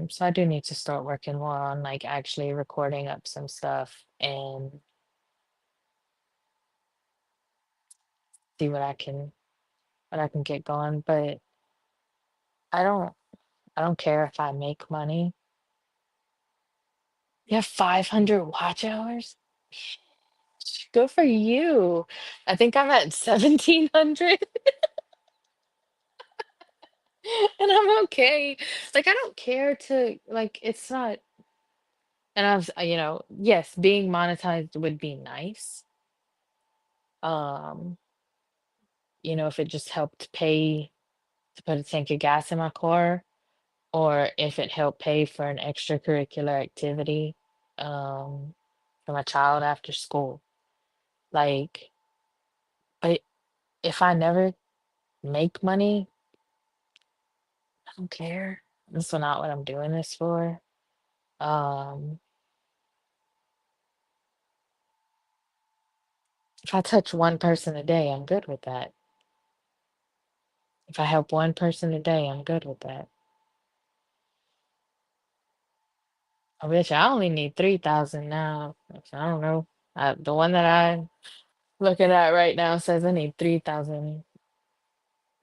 So I do need to start working more on like actually recording up some stuff and see what I can get going. But I don't I don't care if I make money. You have 500 watch hours? Good for you. I think I'm at 1700 and I'm okay. Like I don't care to like it's not and yes, being monetized would be nice. Um, if it just helped pay to put a tank of gas in my car or if it helped pay for an extracurricular activity um for my child after school. Like, but if I never make money, I don't care. That's not what I'm doing this for. Um, if I touch one person a day, I'm good with that. If I help one person a day, I'm good with that. I wish I only need 3,000 now. I don't know. The one that I'm looking at right now says I need 3,000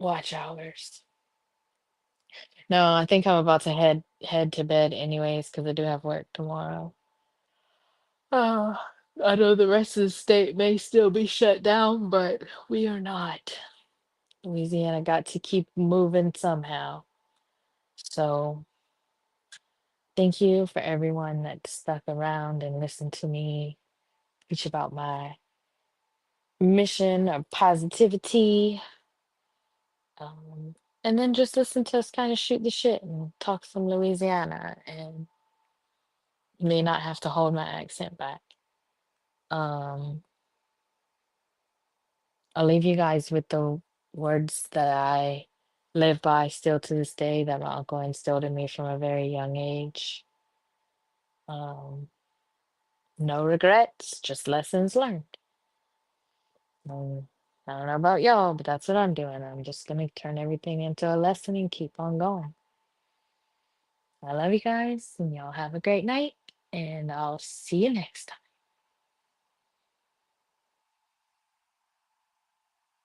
watch hours. No, I think I'm about to head to bed anyways because I do have work tomorrow. Oh, I know the rest of the state may still be shut down, but we are not. Louisiana got to keep moving somehow. So thank you for everyone that stuck around and listened to me preach about my mission of positivity. Um, and then just listen to us kind of shoot the shit and talk some Louisiana and may not have to hold my accent back. Um, I'll leave you guys with the words that I live by still to this day that my uncle instilled in me from a very young age. Um, no regrets, just lessons learned. Um, I don't know about y'all, but that's what I'm doing. I'm just gonna turn everything into a lesson and keep on going. I love you guys, and y'all have a great night, and I'll see you next time.